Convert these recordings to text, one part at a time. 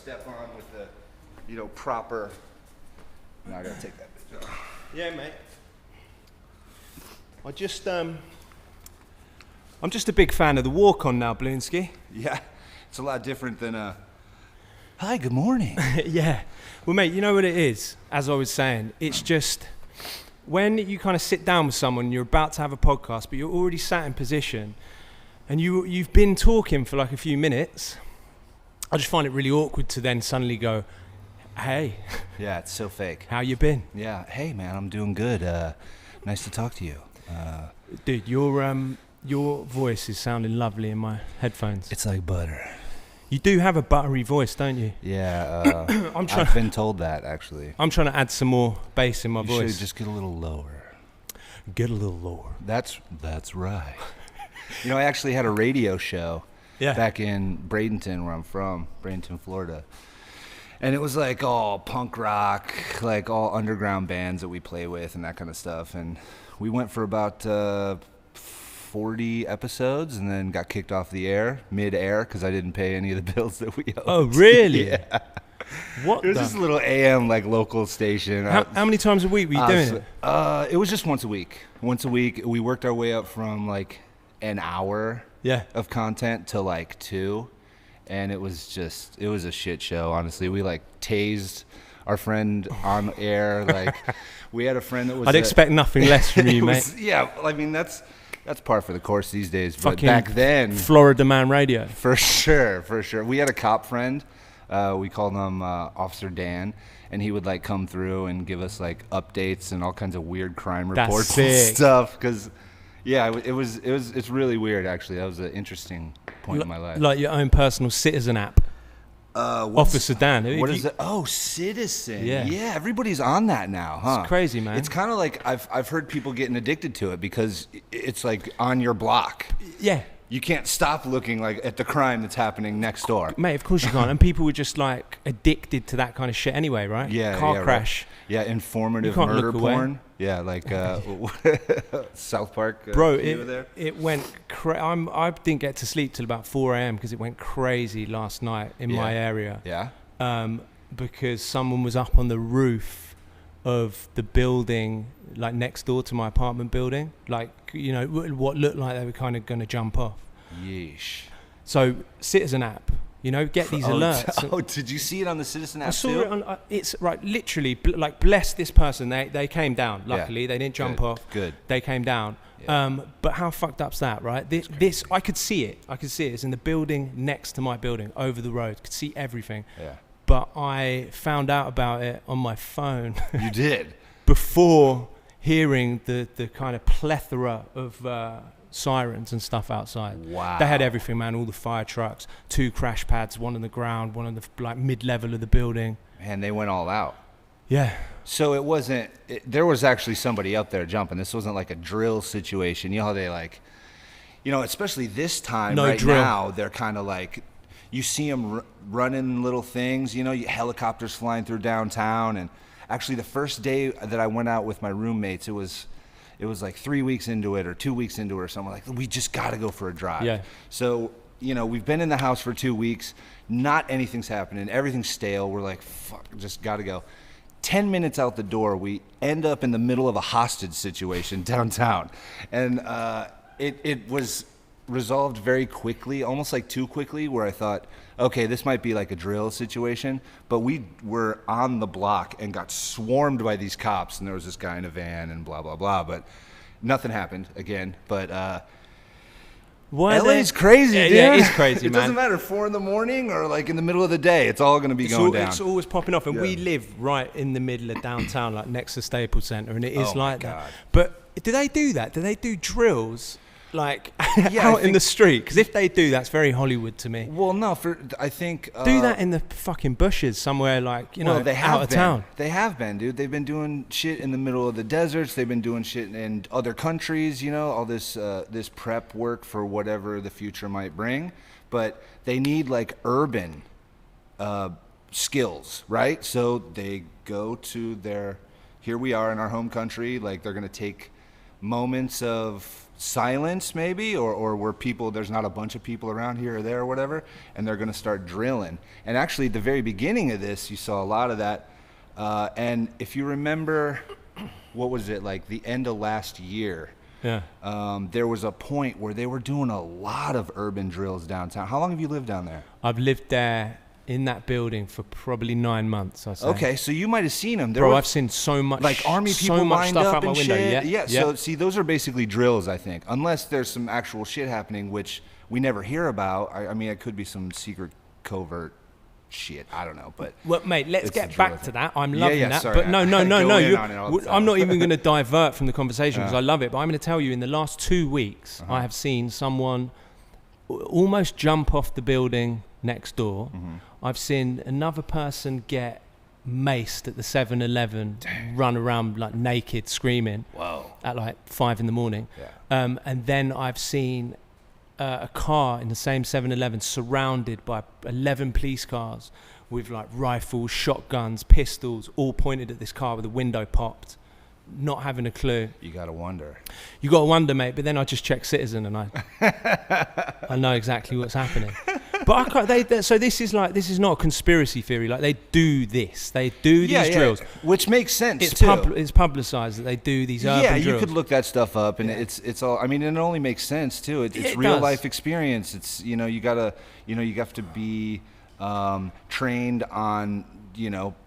step on with the, proper. No, I gotta take that bitch off. Yeah, mate. I'm just a big fan of the walk-on now, Balloonski. Yeah, it's a lot different than hi, good morning. Yeah. Well, mate, you know what it is? As I was saying, it's just when you kind of sit down with someone, you're about to have a podcast, but you're already sat in position, and you've been talking for like a few minutes. I just find it really awkward to then suddenly go, hey. Yeah, it's so fake. How you been? Yeah, hey, man, I'm doing good. Nice to talk to you. Dude, your voice is sounding lovely in my headphones. It's like butter. You do have a buttery voice, don't you? Yeah, I've been told that, actually. I'm trying to add some more bass in my voice. You should just get a little lower. Get a little lower. That's right. I actually had a radio show back in Bradenton, where I'm from, Bradenton, Florida. And it was like all punk rock, like all underground bands that we play with and that kind of stuff. And we went for about 40 episodes and then got kicked off the air, mid-air, because I didn't pay any of the bills that we owed. Oh, really? Yeah. What? It was just a little AM, like, local station. How many times a week were you doing it? It was just once a week. Once a week. We worked our way up from, like, an hour of content to, like, 2. And it was a shit show, honestly. We, like, tased our friend on air. Like, we had a friend that was... I'd expect nothing less from you, mate. Yeah, I mean, that's par for the course these days. But fucking back then... Florida Man Radio. For sure. We had a cop friend. We called him Officer Dan. And he would, like, come through and give us, like, updates and all kinds of weird crime reports and stuff. Because, yeah, it's really weird, actually. That was an interesting point in my life. Like your own personal citizen app. Officer Dan. What is it? Oh, Citizen. Yeah, everybody's on that now, huh? It's crazy, man. It's kind of like I've heard people getting addicted to it because it's like on your block. Yeah. You can't stop looking like at the crime that's happening next door. Mate, of course you can't. And people were just like addicted to that kind of shit anyway, right? Yeah. Car crash. Right. Yeah, informative murder porn. Yeah, like South Park. Bro, it went I didn't get to sleep till about 4 a.m. because it went crazy last night in my area. Yeah. Because someone was up on the roof of the building, like next door to my apartment building, like, what looked like they were kind of going to jump off. Yeesh. So, Citizen app, get these alerts. Oh, did you see it on the Citizen app? I saw it on. It's right, literally, like, bless this person. They came down. Luckily, they didn't jump off. Good. They came down. Yeah. But how fucked up's that, right? This I could see it. It's in the building next to my building, over the road. Could see everything. Yeah. But I found out about it on my phone. You did? Before hearing the kind of plethora of sirens and stuff outside. Wow. They had everything, man. All the fire trucks, 2 crash pads, one on the ground, one on the like mid-level of the building. Man, they went all out. Yeah. So it wasn't... there was actually somebody up there jumping. This wasn't like a drill situation. You know how they like... especially this time now, they're kind of like... You see them running little things, helicopters flying through downtown. And actually the first day that I went out with my roommates, it was like 3 weeks into it or 2 weeks into it or something. Like, we just got to go for a drive. Yeah. So, we've been in the house for 2 weeks. Not anything's happening. Everything's stale. We're like, fuck, just got to go. 10 minutes out the door, we end up in the middle of a hostage situation downtown. And it was... resolved very quickly, almost like too quickly, where I thought, okay, this might be like a drill situation, but we were on the block and got swarmed by these cops, and there was this guy in a van and blah, blah, blah, but nothing happened again. But LA's crazy, dude. Yeah, it is crazy, man. It doesn't matter, 4 a.m. or like in the middle of the day, it's all going to be going down. It's always popping off, and we live right in the middle of downtown, like next to Staples Center, and it is like that. But do they do that? Do they do drills? Like out in the street, because if they do, that's very Hollywood to me. Well, no, I think do that in the fucking bushes somewhere, like they have out of town. They have been, dude. They've been doing shit in the middle of the deserts. They've been doing shit in other countries. All this prep work for whatever the future might bring. But they need like urban skills, right? So they go to here we are in our home country. Like, they're gonna take moments of silence maybe, or where there's not a bunch of people around here or there or whatever, and they're going to start drilling. And actually at the very beginning of this, you saw a lot of that. And if you remember, what was it, like the end of last year, there was a point where they were doing a lot of urban drills downtown. How long have you lived down there? I've lived there in that building for probably 9 months, I say. Okay, so you might have seen them. Bro, I've seen so much, like army people so much lined stuff up out my and window. shit. Yeah. So see, those are basically drills, I think, unless there's some actual shit happening, which we never hear about. I mean, it could be some secret covert shit. I don't know, but well, mate, let's get back to that. I'm loving that. Sorry, but no. I'm not even going to divert from the conversation because I love it. But I'm going to tell you, in the last 2 weeks, I have seen someone almost jump off the building next door. I've seen another person get maced at the 7-Eleven, run around like naked, screaming. Whoa. At like 5 a.m. Yeah. And then I've seen a car in the same 7-Eleven surrounded by 11 police cars with like rifles, shotguns, pistols, all pointed at this car with the window popped, not having a clue. You gotta wonder. You gotta wonder, mate. But then I just check Citizen and I know exactly what's happening. But I can't. So this is not a conspiracy theory. Like they do this. They do these drills, which makes sense. It's publicized that they do these urban drills. Yeah, you could look that stuff up, and it's all. I mean, it only makes sense too. It's real life experience. It's you have to be trained on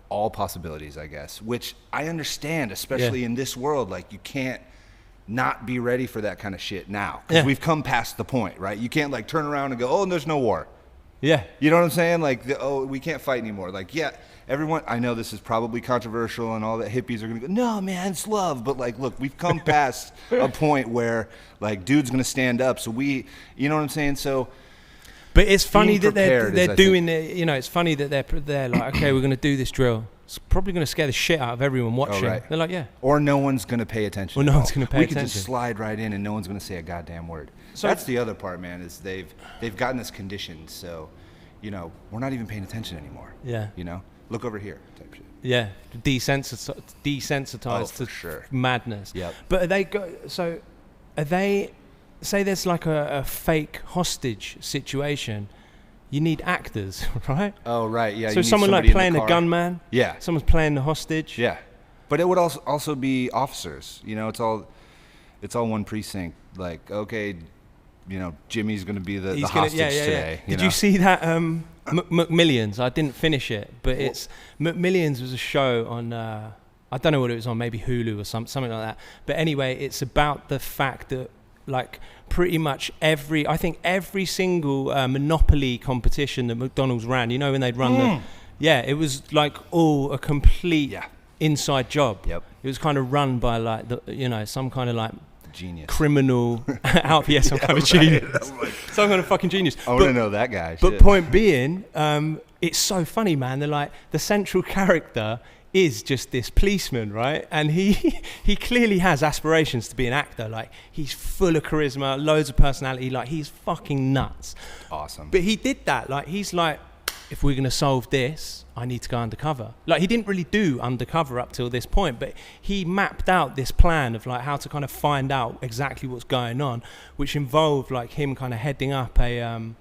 all possibilities, I guess. Which I understand, especially in this world. Like you can't not be ready for that kind of shit now because we've come past the point, right? You can't like turn around and go, oh, there's no war. Yeah. You know what I'm saying? Like, we can't fight anymore. Like, everyone, I know this is probably controversial and all that hippies are going to go, no, man, it's love. But, like, look, we've come past a point where, like, dude's going to stand up. So you know what I'm saying? So. But it's funny that they're doing it. It's funny that they're like, okay, we're going to do this drill. It's probably going to scare the shit out of everyone watching. Right. They're like, yeah. Or no one's going to pay attention. Or no one's going to pay attention. We can just slide right in and no one's going to say a goddamn word. So that's the other part, man, is they've gotten us conditioned. So, we're not even paying attention anymore. Yeah. Look over here type shit. Yeah. Desensitized to madness. Yep. But say there's like a fake hostage situation. You need actors, right? Oh, right, yeah. So someone like playing a gunman. Yeah. Someone's playing the hostage. Yeah. But it would also be officers. It's all one precinct. Like, okay, Jimmy's going to be the hostage today. Did you see that McMillions? I didn't finish it, but it's McMillions was a show on I don't know what it was on, maybe Hulu or something like that. But anyway, it's about the fact that like pretty much every single Monopoly competition that McDonald's ran, when they'd run it was like all a complete inside job. Yep. It was kind of run by like some kind of like genius criminal out some kind of genius. Some kind of fucking genius. I want to know that guy. But point being, it's so funny, man. They're like the central character is just this policeman, right? And he clearly has aspirations to be an actor. Like he's full of charisma, loads of personality. Like he's fucking nuts. Awesome. But he did that. Like he's like, if we're gonna solve this, I need to go undercover. Like he didn't really do undercover up till this point, but he mapped out this plan of like how to kind of find out exactly what's going on, which involved like him kind of heading up a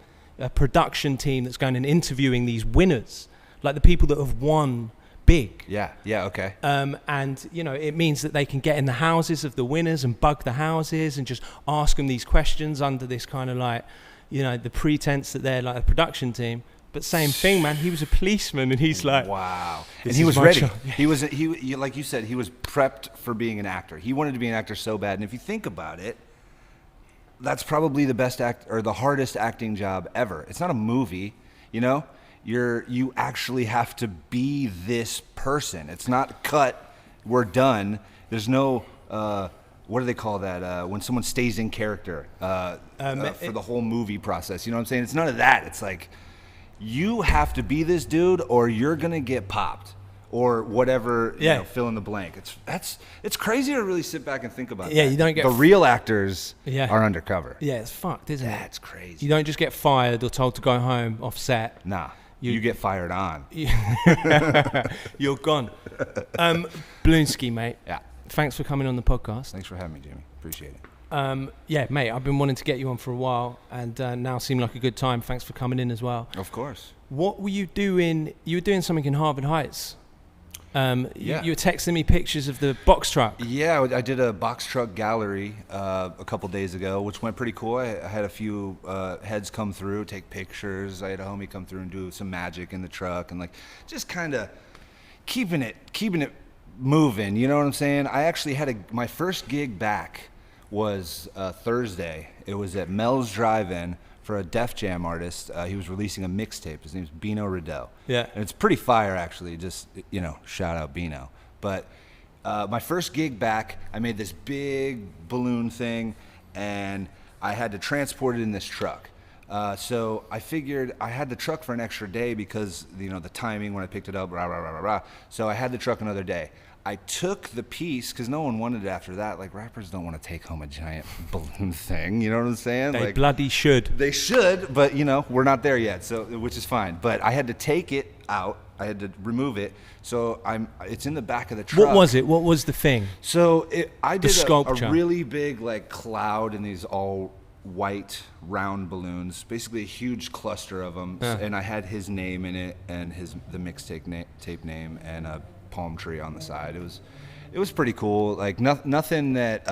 production team that's going and interviewing these winners, like the people that have won big. Yeah, okay. And it means that they can get in the houses of the winners and bug the houses and just ask them these questions under this kind of like, the pretense that they're like a production team. But same thing, man. He was a policeman, and he's like, wow. And he was ready. He like you said, he was prepped for being an actor. He wanted to be an actor so bad. And if you think about it, that's probably the best or the hardest acting job ever. It's not a movie, You actually have to be this person. It's not cut. We're done. There's no. What do they call that? When someone stays in character for the whole movie process. You know what I'm saying? It's none of that. It's like. You have to be this dude or you're going to get popped or whatever, fill in the blank. It's crazy to really sit back and think about that. You don't get... The real actors are undercover. Yeah, it's fucked, isn't it? That's crazy. You don't just get fired or told to go home off set. Nah, you get fired on. You're gone. Balloonski, mate. Yeah. Thanks for coming on the podcast. Thanks for having me, Jimmy. Appreciate it. Yeah, mate, I've been wanting to get you on for a while, and now seemed like a good time. Thanks for coming in as well. Of course. What were you doing? You were doing something in Harvard Heights. Yeah. You were texting me pictures of the box truck. Yeah, I did a box truck gallery a couple days ago, which went pretty cool. I had a few heads come through, take pictures. I had a homie come through and do some magic in the truck, and like just kind of keeping it moving. You know what I'm saying? I actually had my first gig back was Thursday. It was at Mel's Drive-In for a Def Jam artist. He was releasing a mixtape. His name's Dino. Yeah. And it's pretty fire, actually. Just, shout out Dino. But my first gig back, I made this big balloon thing, and I had to transport it in this truck. So I figured I had the truck for an extra day because, the timing when I picked it up, rah, rah, rah, rah, rah. So I had the truck another day. I took the piece because no one wanted it after that. Like, rappers don't want to take home a giant balloon thing. You know what I'm saying? They bloody should. They should, but we're not there yet. So, which is fine. But I had to take it out. I had to remove it. So it's in the back of the truck. What was it? What was the thing? So I did sculpture. a really big cloud in these all white round balloons, basically a huge cluster of them. And I had his name in it and the mixtape tape name and a palm tree on the side. It was pretty cool. Like nothing that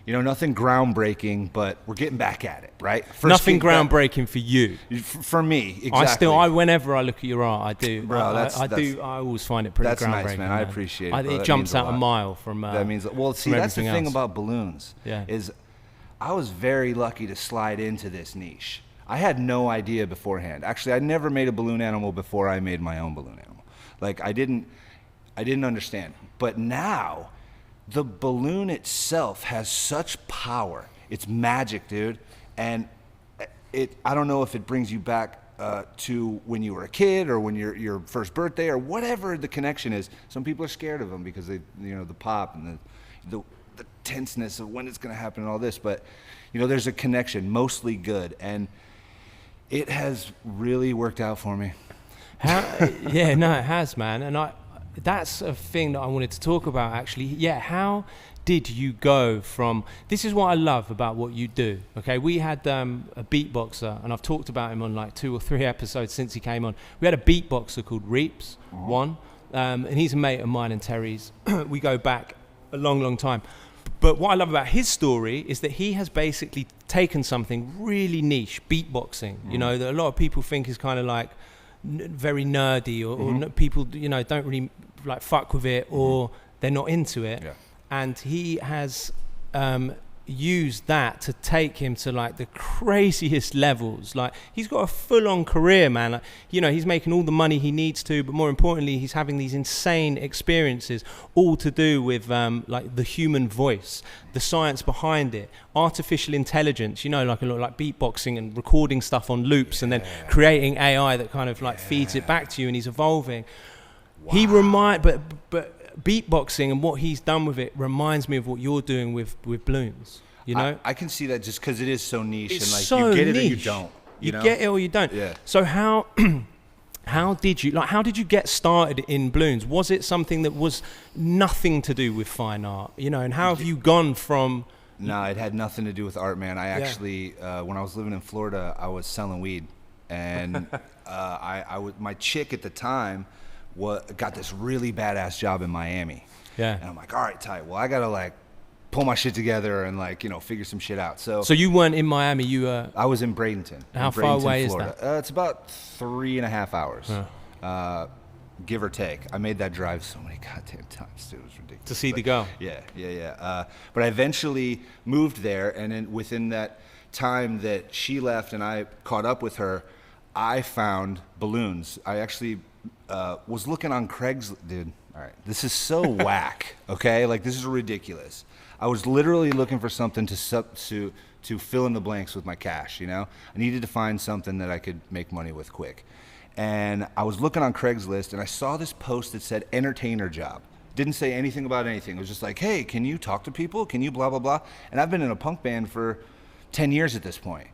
nothing groundbreaking, but we're getting back at it, right? Nothing groundbreaking for you. For me, exactly. Whenever I look at your art, I do. Bro, I always find it pretty groundbreaking. That's nice, man. I appreciate it. It jumps out a mile from. That means that's the thing about balloons. Yeah. Is I was very lucky to slide into this niche. I had no idea beforehand. Actually, I never made a balloon animal before I made my own balloon animal. Like I didn't understand. But now, the balloon itself has such power. It's magic, dude. And I don't know if it brings you back to when you were a kid or when your first birthday or whatever the connection is. Some people are scared of them because the pop and the tenseness of when it's going to happen and all this. But there's a connection, mostly good, and it has really worked out for me. Yeah, no, it has, man. And that's a thing that I wanted to talk about, actually. Yeah, how did you go from... This is what I love about what you do, okay? We had a beatboxer, and I've talked about him on 2 or 3 episodes since he came on. We had a beatboxer called Reeps, and he's a mate of mine and Terry's. We go back a long, long time. But what I love about his story is that he has basically taken something really niche, beatboxing, that a lot of people think is kind of very nerdy or people don't really fuck with it or they're not into it. And he has used that to take him to the craziest levels. He's got a full-on career, man. He's making all the money he needs to, but more importantly, he's having these insane experiences, all to do with the human voice, the science behind it, artificial intelligence, a lot like beatboxing and recording stuff on loops and then creating AI that kind of feeds it back to you, and he's evolving. Wow. But beatboxing and what he's done with it reminds me of what you're doing with balloons. I can see that just because it is so niche. It's and so you get niche. it or you don't. You get it or you don't. Yeah. So how did you get started in balloons? Was it something that was nothing to do with fine art? And how have you gone from? No, it had nothing to do with art, man. I actually, when I was living in Florida, I was selling weed, and my chick at the time got this really badass job in Miami. Yeah. And I'm like, all right, tight. Well, I gotta pull my shit together and figure some shit out. So you weren't in Miami. I was in Bradenton. How far away Florida. Is that? It's about 3.5 hours, give or take. I made that drive so many goddamn times, dude. It was ridiculous. To see the girl. Yeah. But I eventually moved there, and then within that time that she left and I caught up with her, I found balloons. I actually was looking on Craigslist, dude. All right, this is so whack. Okay, this is ridiculous. I was literally looking for something to fill in the blanks with my cash. I needed to find something that I could make money with quick, and I was looking on Craigslist, and I saw this post that said entertainer job. Didn't say anything about anything. It was just hey, can you talk to people? Can you blah blah blah? And I've been in a punk band for 10 years at this point.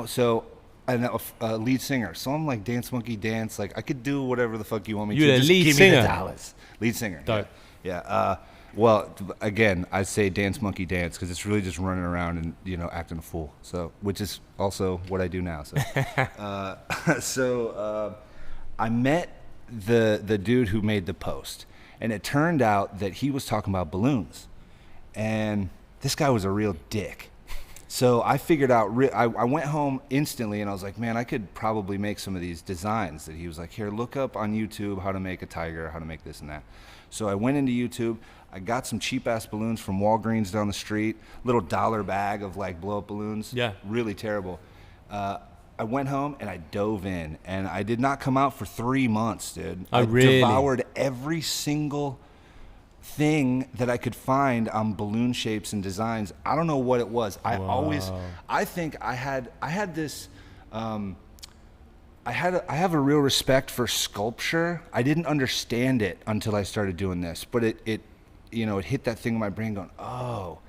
So. And a lead singer, so I'm Dance Monkey Dance. I could do whatever the fuck you want me to. You're a just lead give singer. me the dollars. Lead singer. Dope. Yeah. Well, again, I say dance monkey dance because it's really just running around and, you know, acting a fool. So, which is also what I do now. So, I met the dude who made the post, and it turned out that he was talking about balloons, and this guy was a real dick. So I figured out, I went home instantly and I was like, man, I could probably make some of these designs that he was like, here, look up on YouTube how to make a tiger, how to make this and that. So I went into YouTube, I got some cheap ass balloons from Walgreens down the street, little $1 bag of like blow up balloons. Yeah. Really terrible. I went home and I dove in, and I did not come out for 3 months, dude. I really devoured every single thing that I could find on balloon shapes and designs. I don't know what it was. I think I had this, I have a real respect for sculpture. I didn't understand it until I started doing this, but it you know, it hit that thing in my brain going, oh,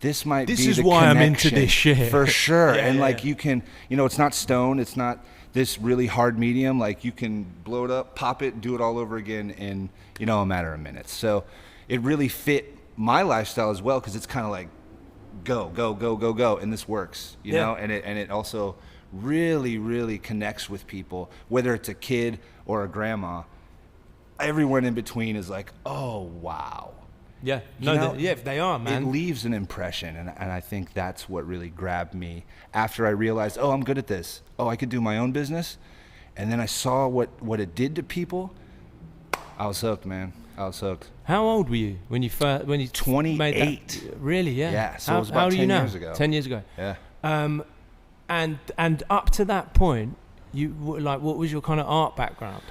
this might be the connection. This is why I'm into this shit. For sure. Yeah, and like you can, you know, it's not stone, it's not this really hard medium. Like you can blow it up, pop it, do it all over again in, you know, a matter of minutes. So it really fit my lifestyle as well, because it's kind of like go, and this works, you know, and it also really connects with people, whether it's a kid or a grandma. Everyone in between is like, oh, wow. Yeah, no, they are, man. It leaves an impression, and I think that's what really grabbed me after I realized, oh, I'm good at this. Oh, I could do my own business. And then I saw what it did to people. I was hooked, man. I was hooked. How old were you when you 28. Made that? Really? Yeah. Yeah. So it was about 10 years ago. 10 years ago. Yeah. And up to that point, you like, what was your kind of art background?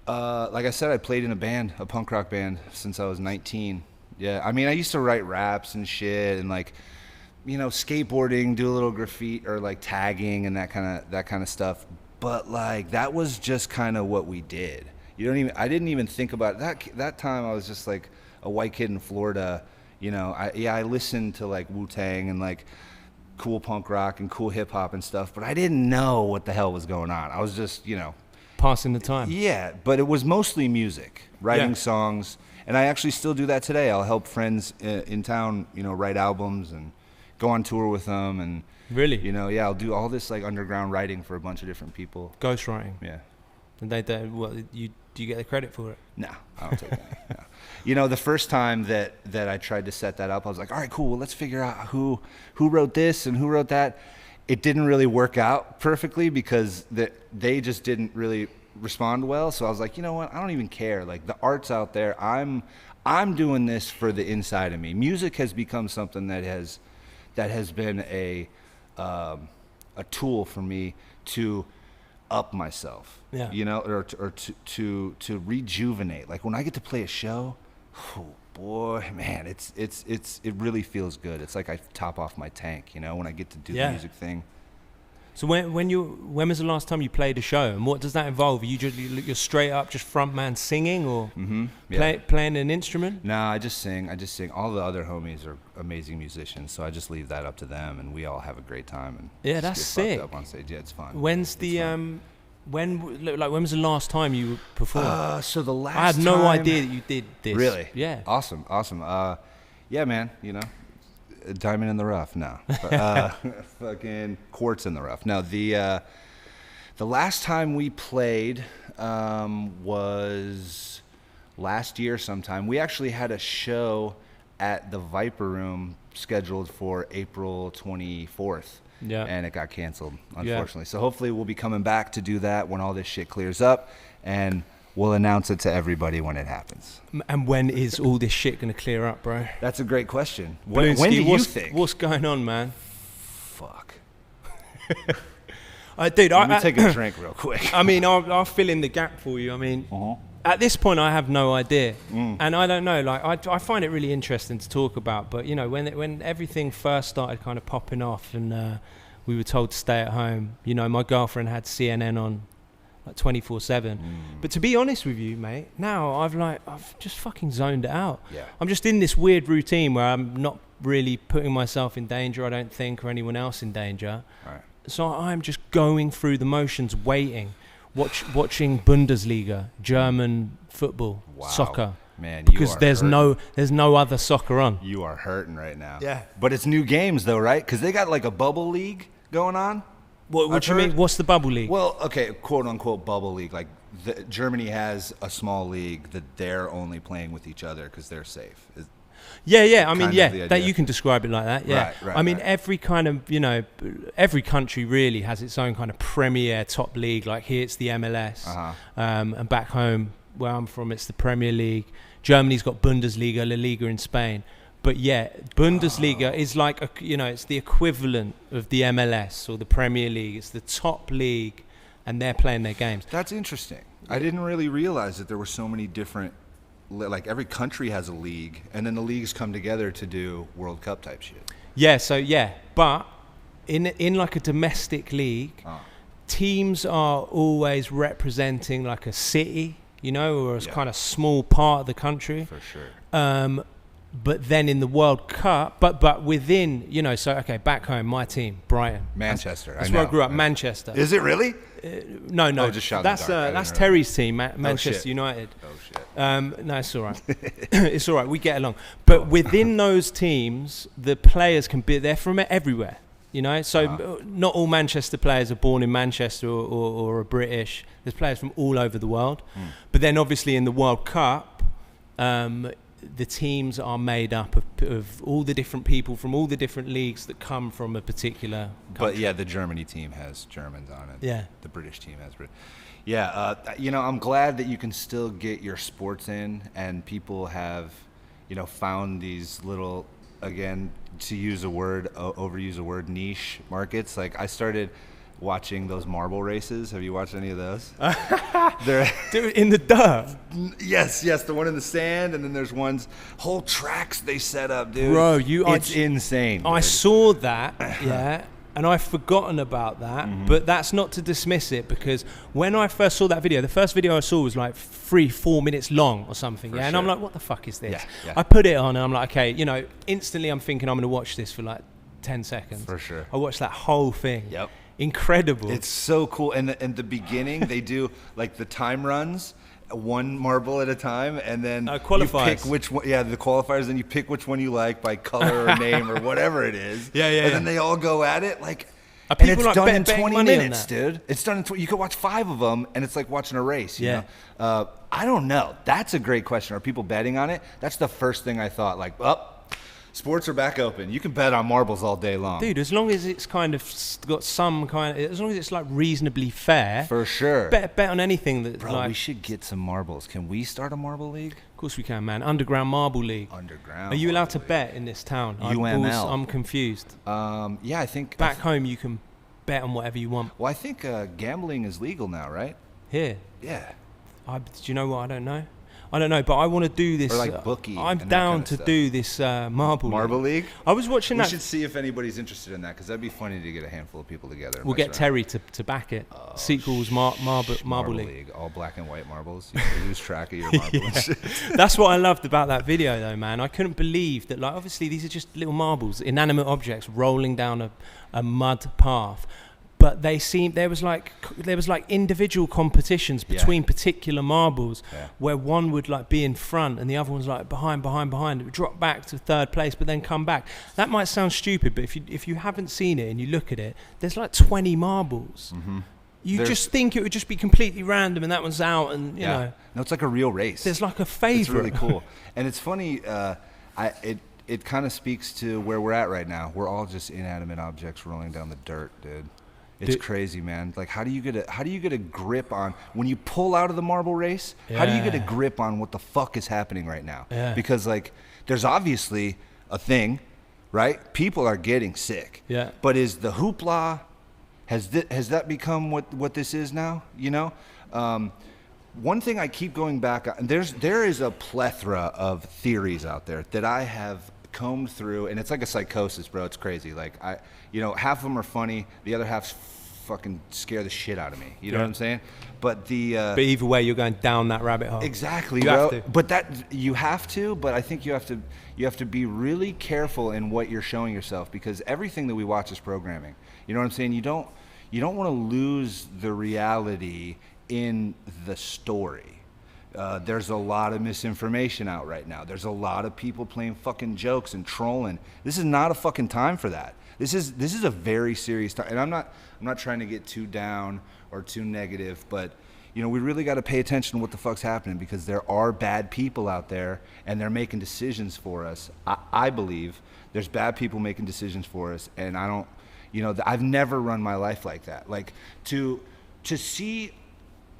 Like I said, I played in a band, a punk rock band, since I was 19. Yeah. I mean, I used to write raps and shit, and like, you know, skateboarding, do a little graffiti or like tagging and that kind of stuff. But like, that was just kind of what we did. I didn't even think about it. That time I was just like a white kid in Florida, you know. I listened to like Wu-Tang and like cool punk rock and cool hip hop and stuff, but I didn't know what the hell was going on. I was just, you know, passing the time. Yeah, but it was mostly music, writing songs, and I actually still do that today. I'll help friends in town, you know, write albums and go on tour with them, and really, you know, I'll do all this like underground writing for a bunch of different people. Ghostwriting. Yeah. And do you get the credit for it? No, I don't take that. No. You know, the first time that I tried to set that up, I was like, all right, cool. Well, let's figure out who wrote this and who wrote that. It didn't really work out perfectly because they just didn't really respond well. So I was like, you know what? I don't even care. Like, the art's out there. I'm doing this for the inside of me. Music has become something that has been a tool for me to up myself, you know, or to rejuvenate. Like when I get to play a show, oh boy, man, it really feels good. It's like I top off my tank, you know, when I get to do the music thing. So when was the last time you played a show, and what does that involve? Are you're straight up just frontman singing, or playing an instrument? No, I just sing. All the other homies are amazing musicians, so I just leave that up to them, and we all have a great time. And that's sick. Up on stage. Yeah, it's fun. When's the when was the last time you performed? So the last I had no idea that you did this. Really? Yeah. Awesome. Yeah, man. You know. Diamond in the rough, no. Fucking quartz in the rough. No, the last time we played was last year sometime. We actually had a show at the Viper Room scheduled for April 24th. Yeah. And it got canceled, unfortunately. Yeah. So hopefully we'll be coming back to do that when all this shit clears up, and we'll announce it to everybody when it happens. And when is all this shit going to clear up, bro? That's a great question. When do you think? What's going on, man? Fuck. Dude, Let me take a drink real quick. I mean, I'll fill in the gap for you. I mean, at this point, I have no idea. And I don't know. Like, I find it really interesting to talk about. But, you know, when everything first started kind of popping off and we were told to stay at home, you know, my girlfriend had CNN on like 24/7. But to be honest with you, mate, now I've just fucking zoned it out. Yeah. I'm just in this weird routine where I'm not really putting myself in danger, I don't think, or anyone else in danger. Right. So I'm just going through the motions, waiting, watching Bundesliga, German football, soccer. Man, because there's no other soccer on. You are hurting right now. Yeah. But it's new games though, right? Because they got like a bubble league going on. What do you mean? What's the bubble league? Well, okay, quote unquote bubble league. Like Germany has a small league that they're only playing with each other because they're safe. Yeah. I mean, that you can describe it like that. Yeah. Right, I mean, every kind of, every country really has its own kind of premier top league. Like here, it's the MLS, and back home where I'm from, it's the Premier League. Germany's got Bundesliga, La Liga in Spain. But yeah, Bundesliga is like it's the equivalent of the MLS or the Premier League. It's the top league, and they're playing their games. That's interesting. I didn't really realize that there were so many different. Like every country has a league, and then the leagues come together to do World Cup type shit. Yeah. So but in like a domestic league, teams are always representing like a city, or a kind of small part of the country. For sure. But then in the World Cup, but within, back home, my team, Brighton. Manchester. That's where I grew up, Manchester. Is it really? No. Oh, just shot that's Terry's team, Manchester United. Oh, shit. No, it's all right. It's all right. We get along. But within those teams, the players they're from everywhere, So not all Manchester players are born in Manchester or are British. There's players from all over the world. But then obviously in the World Cup, the teams are made up of all the different people from all the different leagues that come from a particular country. But yeah, the Germany team has Germans on it. Yeah. The British team has British. Yeah, I'm glad that you can still get your sports in, and people have, found these little, again, to use a word, overuse a word, niche markets. Like I started watching those marble races. Have you watched any of those? They're in the dirt. Yes, the one in the sand, and then there's whole tracks they set up, dude. Bro, it's insane. Dude. I saw that, yeah, and I've forgotten about that, but that's not to dismiss it, because when I first saw that video, the first video I saw was like 3-4 minutes long or something, For yeah, sure. and I'm like, what the fuck is this? Yeah. I put it on, and I'm like, okay, instantly I'm thinking I'm going to watch this for like 10 seconds. For sure. I watched that whole thing. Yep. Incredible. It's so cool. And in the beginning, they do like the time runs, one marble at a time, and then qualifiers. You pick which one. Yeah, the qualifiers. Then you pick which one you like by color or name or whatever it is. Yeah. And then they all go at it and it's like done in 20 minutes, on dude. It's done in you could watch 5 of them, and it's like watching a race. You Yeah. know? I don't know. That's a great question. Are people betting on it? That's the first thing I thought. Like, sports are back open. You can bet on marbles all day long. Dude, as long as it's kind of got some kind of, as long as it's like reasonably fair. For sure. Bet on anything that. Bro, we should get some marbles. Can we start a marble league? Of course we can, man. Underground Marble League. Underground. Are you allowed to League. bet in this town? UML. I'm confused. Yeah, I think. Back home you can bet on whatever you want. Well, I think gambling is legal now, right? Here. Yeah. Do you know what? I don't know. But I want to do this. Or like bookie. I'm and down that kind to of stuff. do this Marble League. I was watching that. We should see if anybody's interested in that, because that'd be funny to get a handful of people together. We'll get Terry to back it. Sequels, Marble League. All black and white marbles. You lose track of your marbles. That's what I loved about that video, though, man. I couldn't believe that. Like, obviously, these are just little marbles, inanimate objects rolling down a mud path. But there was like individual competitions between particular marbles, where one would like be in front and the other one's like behind. It would drop back to third place, but then come back. That might sound stupid, but if you haven't seen it and you look at it, there's like 20 marbles. Mm-hmm. You just think it would just be completely random and that one's out, and you know. No, it's like a real race. There's like a favorite. It's really cool, and it's funny. It kind of speaks to where we're at right now. We're all just inanimate objects rolling down the dirt, dude. It's crazy, man. Like, how do you get a grip on when you pull out of the marble race? Yeah. How do you get a grip on what the fuck is happening right now? Yeah. Because like, there's obviously a thing, right? People are getting sick. Yeah. But is the hoopla has that become what this is now? You know, one thing I keep going back on. There is a plethora of theories out there that I have combed through, and it's like a psychosis, bro. It's crazy. Like half of them are funny, the other half fucking scare the shit out of me. You know what I'm saying? But either way, you're going down that rabbit hole. Exactly, you bro. have to. But you have to. But I think you have to be really careful in what you're showing yourself, because everything that we watch is programming. You know what I'm saying? You don't want to lose the reality in the story. There's a lot of misinformation out right now. There's a lot of people playing fucking jokes and trolling. This is not a fucking time for that. This is a very serious time. And I'm not trying to get too down or too negative, but you know, we really got to pay attention to what the fuck's happening, because there are bad people out there and they're making decisions for us. I believe there's bad people making decisions for us, and I don't, you know, I've never run my life like that. Like to see,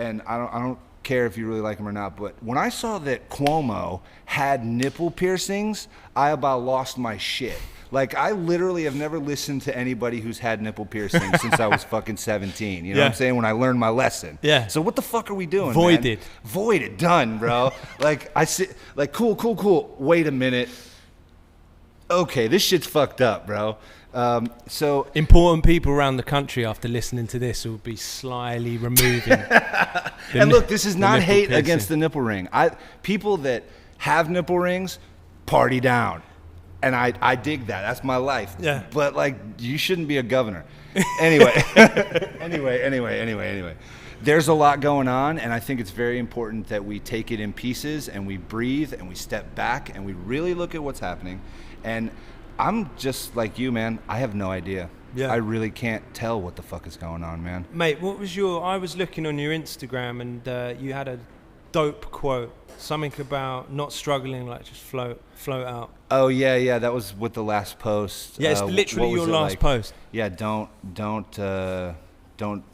and I don't care if you really like him or not, but when I saw that Cuomo had nipple piercings, I about lost my shit. Like, I literally have never listened to anybody who's had nipple piercings since I was fucking 17. You know what I'm saying? When I learned my lesson. Yeah. So what the fuck are we doing, Voided. man? Voided. Done, bro. Like, I sit, like, cool. Wait a minute. Okay, this shit's fucked up, bro. So important people around the country after listening to this will be slyly removing. And look, this is not hate against the nipple ring. People that have nipple rings, party down. And I dig that. That's my life. Yeah. But like, you shouldn't be a governor. Anyway. Anyway. There's a lot going on, and I think it's very important that we take it in pieces and we breathe and we step back and we really look at what's happening. And I'm just like you, man. I have no idea. Yeah. I really can't tell what the fuck is going on, man. Mate, what was I was looking on your Instagram, and you had a dope quote. Something about not struggling, like just float out. Oh yeah, that was with the last post. Yeah, it's literally your last post. Yeah, don't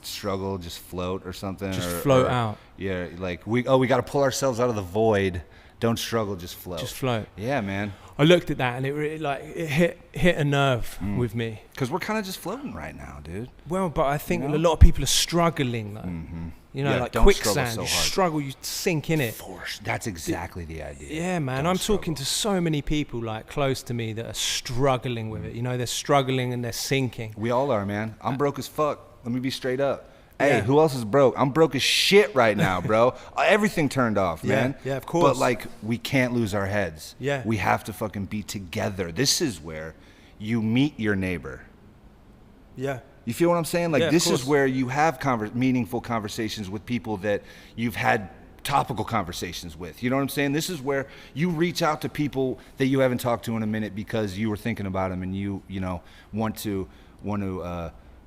struggle, just float or something. Just float out. Yeah, like we got to pull ourselves out of the void. Don't struggle, just float. Just float. Yeah, man. I looked at that and it really, like, it hit a nerve with me. Because we're kind of just floating right now, dude. Well, but I think a lot of people are struggling, though. Mm-hmm. You know, like quicksand, you struggle, you sink in it. That's exactly the idea. Yeah, man. I'm talking to so many people like close to me that are struggling with it. You know, they're struggling and they're sinking. We all are, man. I'm broke as fuck. Let me be straight up. Hey, who else is broke? I'm broke as shit right now, bro. Everything turned off, man. Yeah, of course. But like, we can't lose our heads. Yeah. We have to fucking be together. This is where you meet your neighbor. Yeah. You feel what I'm saying? Like, this is where you have meaningful conversations with people that you've had topical conversations with. You know what I'm saying? This is where you reach out to people that you haven't talked to in a minute because you were thinking about them, and you know, want to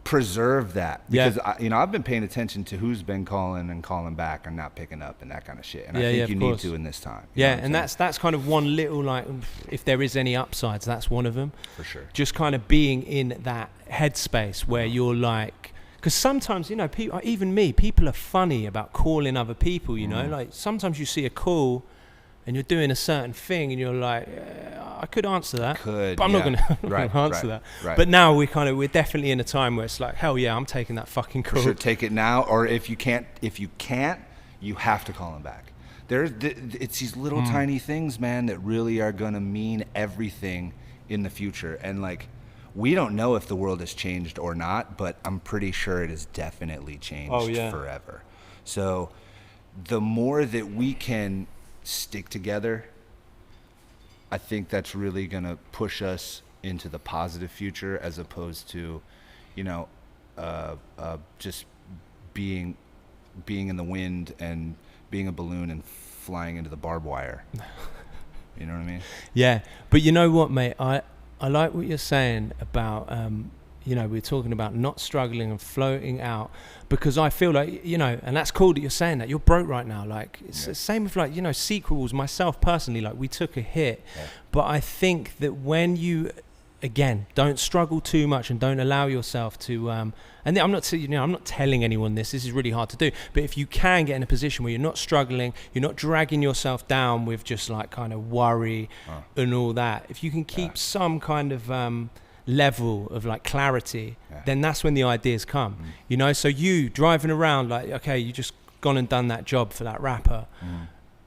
preserve that. Because I've been paying attention to who's been calling and calling back and not picking up and that kind of shit. And I think you need to in this time. Yeah, and that's kind of one little, like, if there is any upsides, that's one of them. For sure. Just kind of being in that headspace where you're like, because sometimes, you know, people, even me, people are funny about calling other people, you know, like sometimes you see a call and you're doing a certain thing and you're like, I could answer that, but I'm not going to answer that. Right. But now we're definitely in a time where it's like, hell yeah, I'm taking that fucking call. For sure, take it now, or if you can't, you have to call him back. It's these little tiny things, man, that really are going to mean everything in the future. And like, we don't know if the world has changed or not, but I'm pretty sure it has definitely changed forever. So the more that we can stick together, I think that's really going to push us into the positive future, as opposed to, you know, just being in the wind and being a balloon and flying into the barbed wire. You know what I mean? Yeah. But you know what, mate? I like what you're saying about, you know, we're talking about not struggling and floating out, because I feel like, you know, and that's cool that you're saying that. You're broke right now. Like, it's the same with, like, you know, sequels. Myself personally, like, we took a hit. Yeah. But I think that when you, again, don't struggle too much and don't allow yourself to, and I'm not telling anyone this. This is really hard to do. But if you can get in a position where you're not struggling, you're not dragging yourself down with just like kind of worry and all that. If you can keep some kind of level of like clarity, then that's when the ideas come. You know, so you driving around like, okay, you just gone and done that job for that rapper.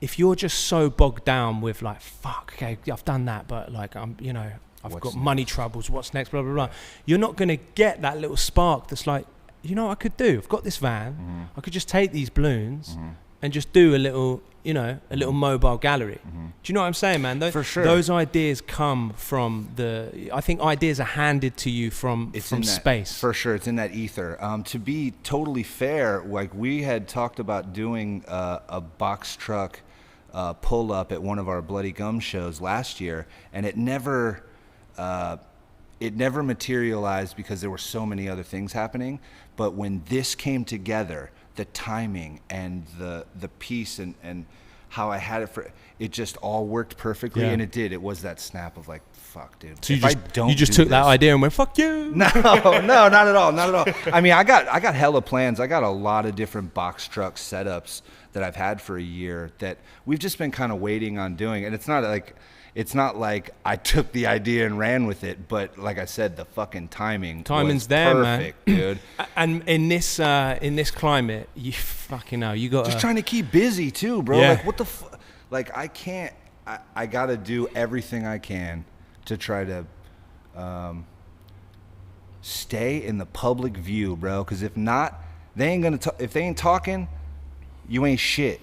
If you're just so bogged down with like, fuck, okay, I've done that, but like, I'm, you know, I've got money troubles, what's next, blah, blah, blah. You're not going to get that little spark that's like, you know what I could do? I've got this van. I could just take these balloons and just do a little you know, a little mobile gallery. Do you know what I'm saying, man? For sure. Those ideas come from I think ideas are handed to you from space. For sure, it's in that ether. To be totally fair, like we had talked about doing a box truck pull up at one of our Bloody Gum shows last year, and it never materialized because there were so many other things happening. But when this came together, the timing and the piece and how I had it just all worked perfectly, and it did. It was that snap of like, fuck, dude. So you just took that idea and went, fuck you. No, not at all. I mean, I got hella plans. I got a lot of different box truck setups that I've had for a year that we've just been kind of waiting on doing. And it's not like I took the idea and ran with it, but like I said, the fucking timing's there, perfect, man. Dude. And in this climate, you fucking know, you got just trying to keep busy too, bro. Yeah. Like what the like I gotta do everything I can to try to stay in the public view, bro. Because if not, they ain't gonna if they ain't talking, you ain't shit.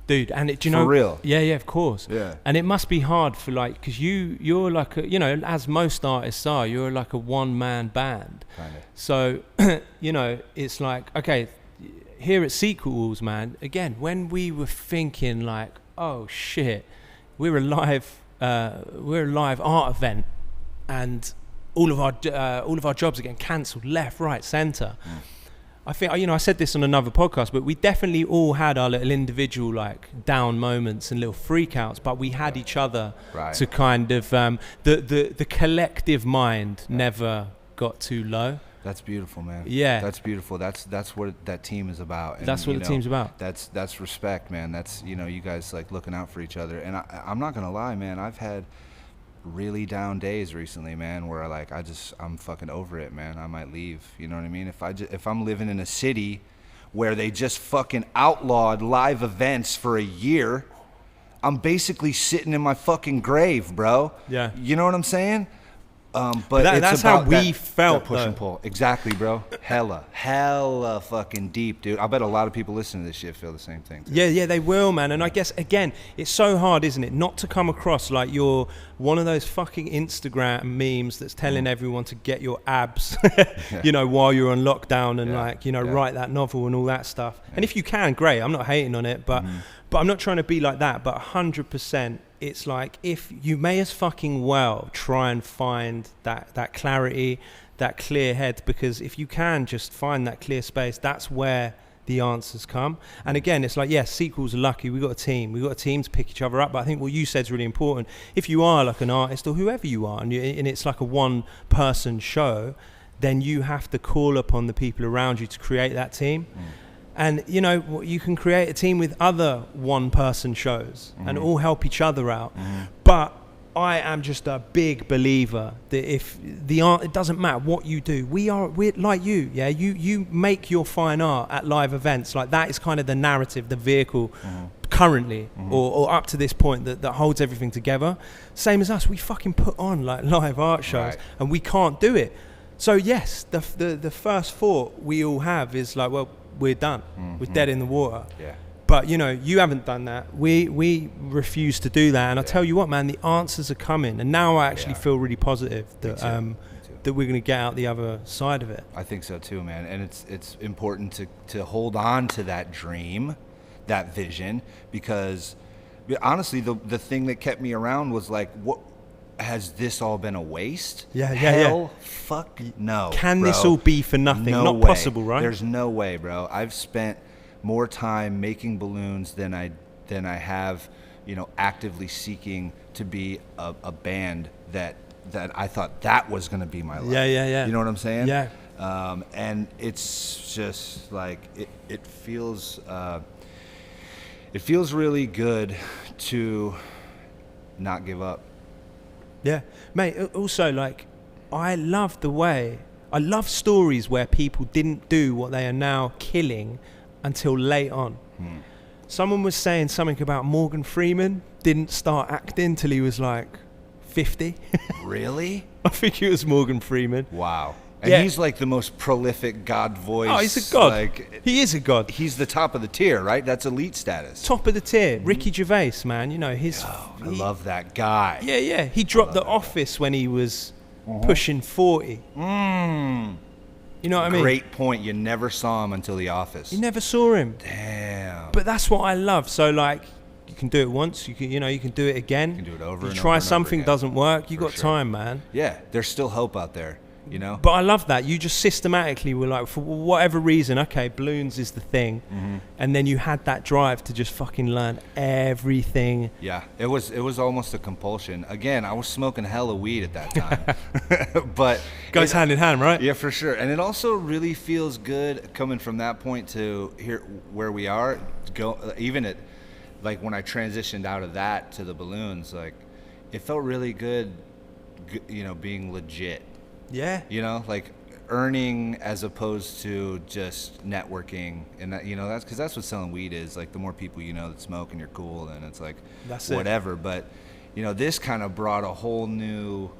Dude, and do you know? For real. Yeah, of course. Yeah. And it must be hard for like, because you're like you know, as most artists are, you're like a one-man band. Kinda. So, you know, it's like, okay, here at Sequels, man, again, when we were thinking like, oh shit, we're a live art event, and all of our jobs are getting cancelled left, right, centre. I think, you know, I said this on another podcast, but we definitely all had our little individual like down moments and little freakouts, but we had each other to kind of the collective mind never got too low. That's beautiful, man. Yeah, that's beautiful. That's what that team is about. And, that's what the team's about. That's respect, man. That's, you know, you guys like looking out for each other. And I'm not gonna lie, man. I've had really down days recently, man, where I'm fucking over it, man. I might leave. You know what I mean? If I'm living in a city where they just fucking outlawed live events for a year, I'm basically sitting in my fucking grave, bro. Yeah. You know what I'm saying? But that's how we felt. That push and pull. Exactly, bro. Hella fucking deep, dude. I bet a lot of people listening to this shit feel the same thing too. Yeah, they will, man. And I guess, again, it's so hard, isn't it, not to come across like you're one of those fucking Instagram memes that's telling everyone to get your abs, you know, while you're on lockdown and like, you know, write that novel and all that stuff. And if you can, great. I'm not hating on it, but I'm not trying to be like that. But 100%, it's like, if you may as fucking well try and find that clarity, that clear head, because if you can just find that clear space, that's where the answers come. And again, it's like, yes, Sequels are lucky. We've got a team to pick each other up. But I think what you said is really important. If you are like an artist or whoever you are, and it's like a one-person show, then you have to call upon the people around you to create that team. And, you know, you can create a team with other one-person shows and all help each other out. But I am just a big believer that if the art, it doesn't matter what you do. We're like you, yeah? You make your fine art at live events. Like, that is kind of the narrative, the vehicle currently, or up to this point that holds everything together. Same as us, we fucking put on like live art shows and we can't do it. So yes, the first thought we all have is like, well, we're done. We're dead in the water. Yeah. But, you know, you haven't done that. We refuse to do that. And I'll tell you what, man, the answers are coming. And now I actually feel really positive that that we're going to get out the other side of it. I think so too, man. And it's important to hold on to that dream, that vision, because honestly, the thing that kept me around was like, what? Has this all been a waste? Hell, fuck no. Can this all be for nothing? No Not way. possible, right? There's no way, bro. I've spent more time making balloons than I have, you know, actively seeking to be a band that I thought that was going to be my life. Yeah. You know what I'm saying? Yeah. And it's just like it feels really good to not give up. Yeah, mate, also, like, I love stories where people didn't do what they are now killing until late on. Someone was saying something about Morgan Freeman didn't start acting till he was like 50. Really? I think it was Morgan Freeman. Wow. And he's like the most prolific God voice. Oh, he's a god. Like, he is a god. He's the top of the tier, right? That's elite status. Top of the tier. Ricky Gervais, man. You know, I love that guy. Yeah. He dropped The Office when he was pushing 40. You know what I mean? Great point. You never saw him until The Office. You never saw him. Damn. But that's what I love. So like, you can do it once. You can do it again. You can do it over. You and try over and something, over again. doesn't work. You got time, man. Yeah, there's still hope out there. You know. But I love that you just systematically were like, for whatever reason, okay, balloons is the thing, and then you had that drive to just fucking learn everything. Yeah, it was almost a compulsion. Again, I was smoking hella weed at that time, but Goes hand in hand, right? Yeah, for sure. And it also really feels good coming from that point to here where we are. Even at like when I transitioned out of that to the balloons, like it felt really good, you know, being legit. Yeah. You know, like earning as opposed to just networking, and that, you know, that's because that's what selling weed is. Like the more people you know that smoke and you're cool, then it's like that's whatever. But you know, this kind of brought a whole new,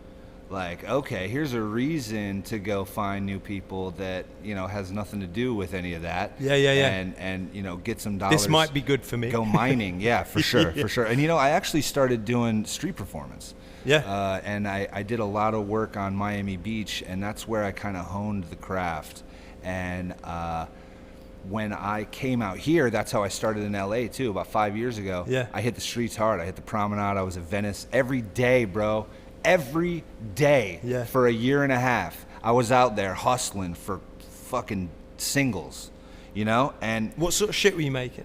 like, okay, here's a reason to go find new people that, you know, has nothing to do with any of that. Yeah. And you know, get some dollars. This might be good for me. Go mining, yeah, for sure, for sure. And you know, I actually started doing street performance. Yeah. And I did a lot of work on Miami Beach, and that's where I kind of honed the craft. And when I came out here, that's how I started in LA too, about 5 years ago. Yeah. I hit the streets hard. I hit the promenade. I was at Venice every day, bro. Every day for a year and a half. I was out there hustling for fucking singles, you know? And what sort of shit were you making?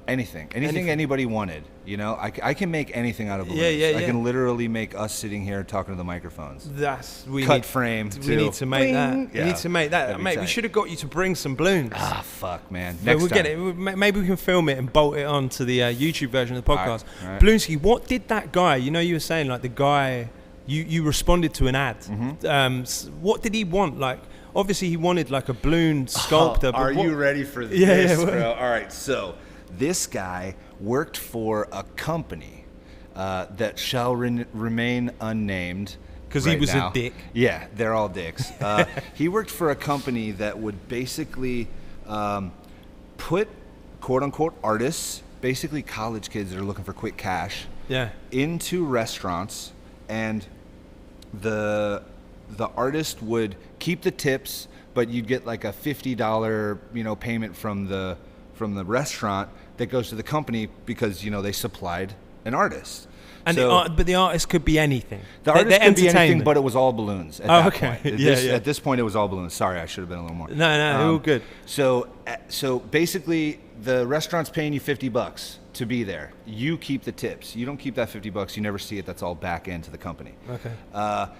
Anything anybody wanted, you know. I can make anything out of balloons. Yeah. I can literally make us sitting here talking to the microphones. We cut frame. We need to make that. Yeah. We need to make that, mate. We should have got you to bring some balloons. Ah, fuck, man. We'll get it. Maybe we can film it and bolt it on to the YouTube version of the podcast. All right. Balloonski, what did that guy? You know, you were saying like the guy. You responded to an ad. What did he want? Like, obviously he wanted like a balloon sculptor. Are you ready for this, bro? All right, so this guy worked for a company that shall remain unnamed. Because he was a dick. Yeah, they're all dicks. He worked for a company that would basically put quote-unquote artists, basically college kids that are looking for quick cash, into restaurants, and the artist would keep the tips, but you'd get like a $50, you know, payment from the restaurant that goes to the company because, you know, they supplied an artist. And but the artist could be anything. The artist could be anything, but it was all balloons at that point. At this point, it was all balloons. Sorry, I should have been a little more. No, all good. So basically, the restaurant's paying you $50 to be there. You keep the tips. You don't keep that $50. You never see it. That's all back into the company. Okay.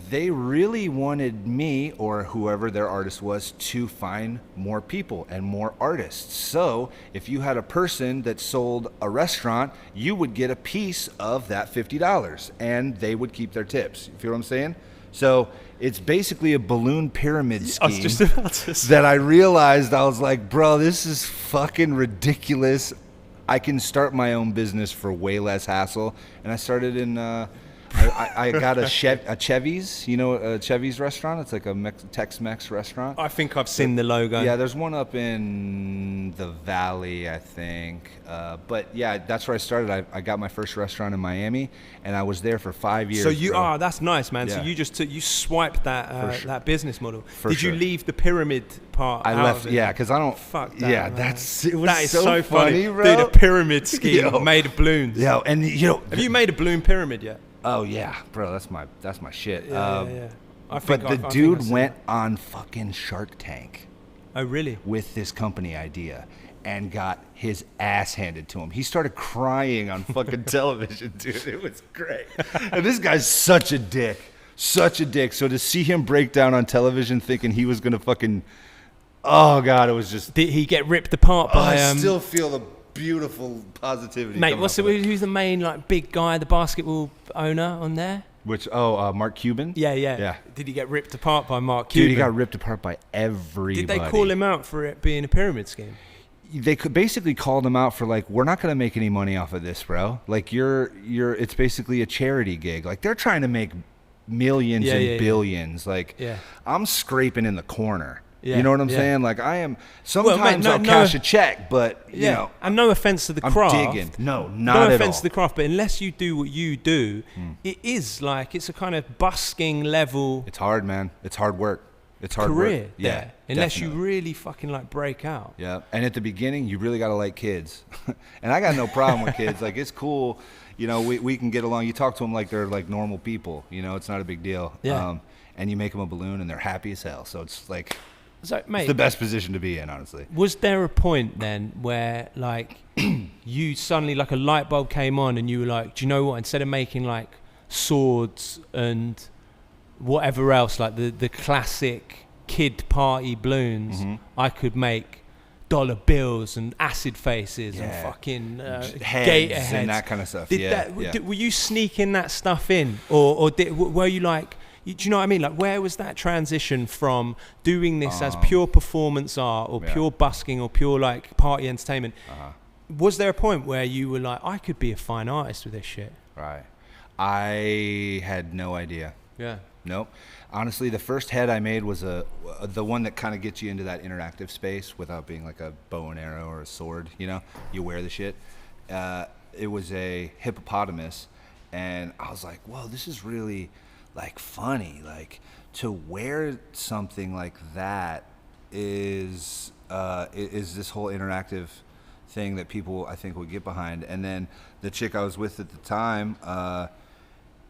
They really wanted me, or whoever their artist was, to find more people and more artists. So if you had a person that sold a restaurant, you would get a piece of that $50, and they would keep their tips. You feel what I'm saying? So it's basically a balloon pyramid scheme. I was just about to say. That I realized, I was like, bro, this is fucking ridiculous. I can start my own business for way less hassle. And I started in... I got a Chevy's, you know, a Chevy's restaurant. It's like a Tex-Mex restaurant. I think I've seen the logo. Yeah, there's one up in the Valley, I think. But yeah, that's where I started. I got my first restaurant in Miami, and I was there for 5 years. So that's nice, man. Yeah. So you swiped that business model. Did you leave the pyramid part? I left, because I don't. Fuck that. Yeah, man. that is so funny, bro. Dude, a pyramid scheme made of balloons. Yeah, and you know, have you made a balloon pyramid yet? Oh yeah, bro, that's my shit. Yeah. But the dude went on fucking Shark Tank. Oh really? With this company idea, and got his ass handed to him. He started crying on fucking television, dude. It was great. And this guy's such a dick. So to see him break down on television thinking he was gonna fucking, oh god, it was just. Did he get ripped apart by? I still feel the beautiful positivity. Mate, who's the main like big guy, the basketball owner on there? Which Mark Cuban? Yeah. Did he get ripped apart by Mark Cuban? Dude, he got ripped apart by everybody. Did they call him out for it being a pyramid scheme? They could basically called him out for like, we're not gonna make any money off of this, bro. Like it's basically a charity gig. Like they're trying to make millions and billions. Like, I'm scraping in the corner. Yeah, you know what I'm saying? Like, I am. Sometimes I'll cash a check, but you know. And no offense to the craft. I'm digging. No, not at all. No offense to the craft, but unless you do what you do, it is like it's a kind of busking level. It's hard, man. It's hard work. It's hard career. work. Yeah. Unless definitely. you really fucking like break out. Yeah. And at the beginning, you really got to like kids. And I got no problem with kids. Like, it's cool. You know, we can get along. You talk to them like they're like normal people. You know, it's not a big deal. Yeah. And you make them a balloon, and they're happy as hell. So it's like. So, mate, it's the best position to be in, honestly. Was there a point then where, like, you suddenly, like, a light bulb came on and you were like, do you know what? Instead of making, like, swords and whatever else, like the classic kid party balloons, I could make dollar bills and acid faces and fucking gator heads and that kind of stuff. Were you sneaking that stuff in? Or were you like... Do you know what I mean? Like, where was that transition from doing this as pure performance art or pure busking or pure, like, party entertainment? Was there a point where you were like, I could be a fine artist with this shit? Right. I had no idea. Yeah. Nope. Honestly, the first head I made was the one that kind of gets you into that interactive space without being like a bow and arrow or a sword, you know? You wear the shit. It was a hippopotamus, and I was like, whoa, this is really... like funny, like to wear something like that is this whole interactive thing that people I think would get behind. And then the chick I was with at the time,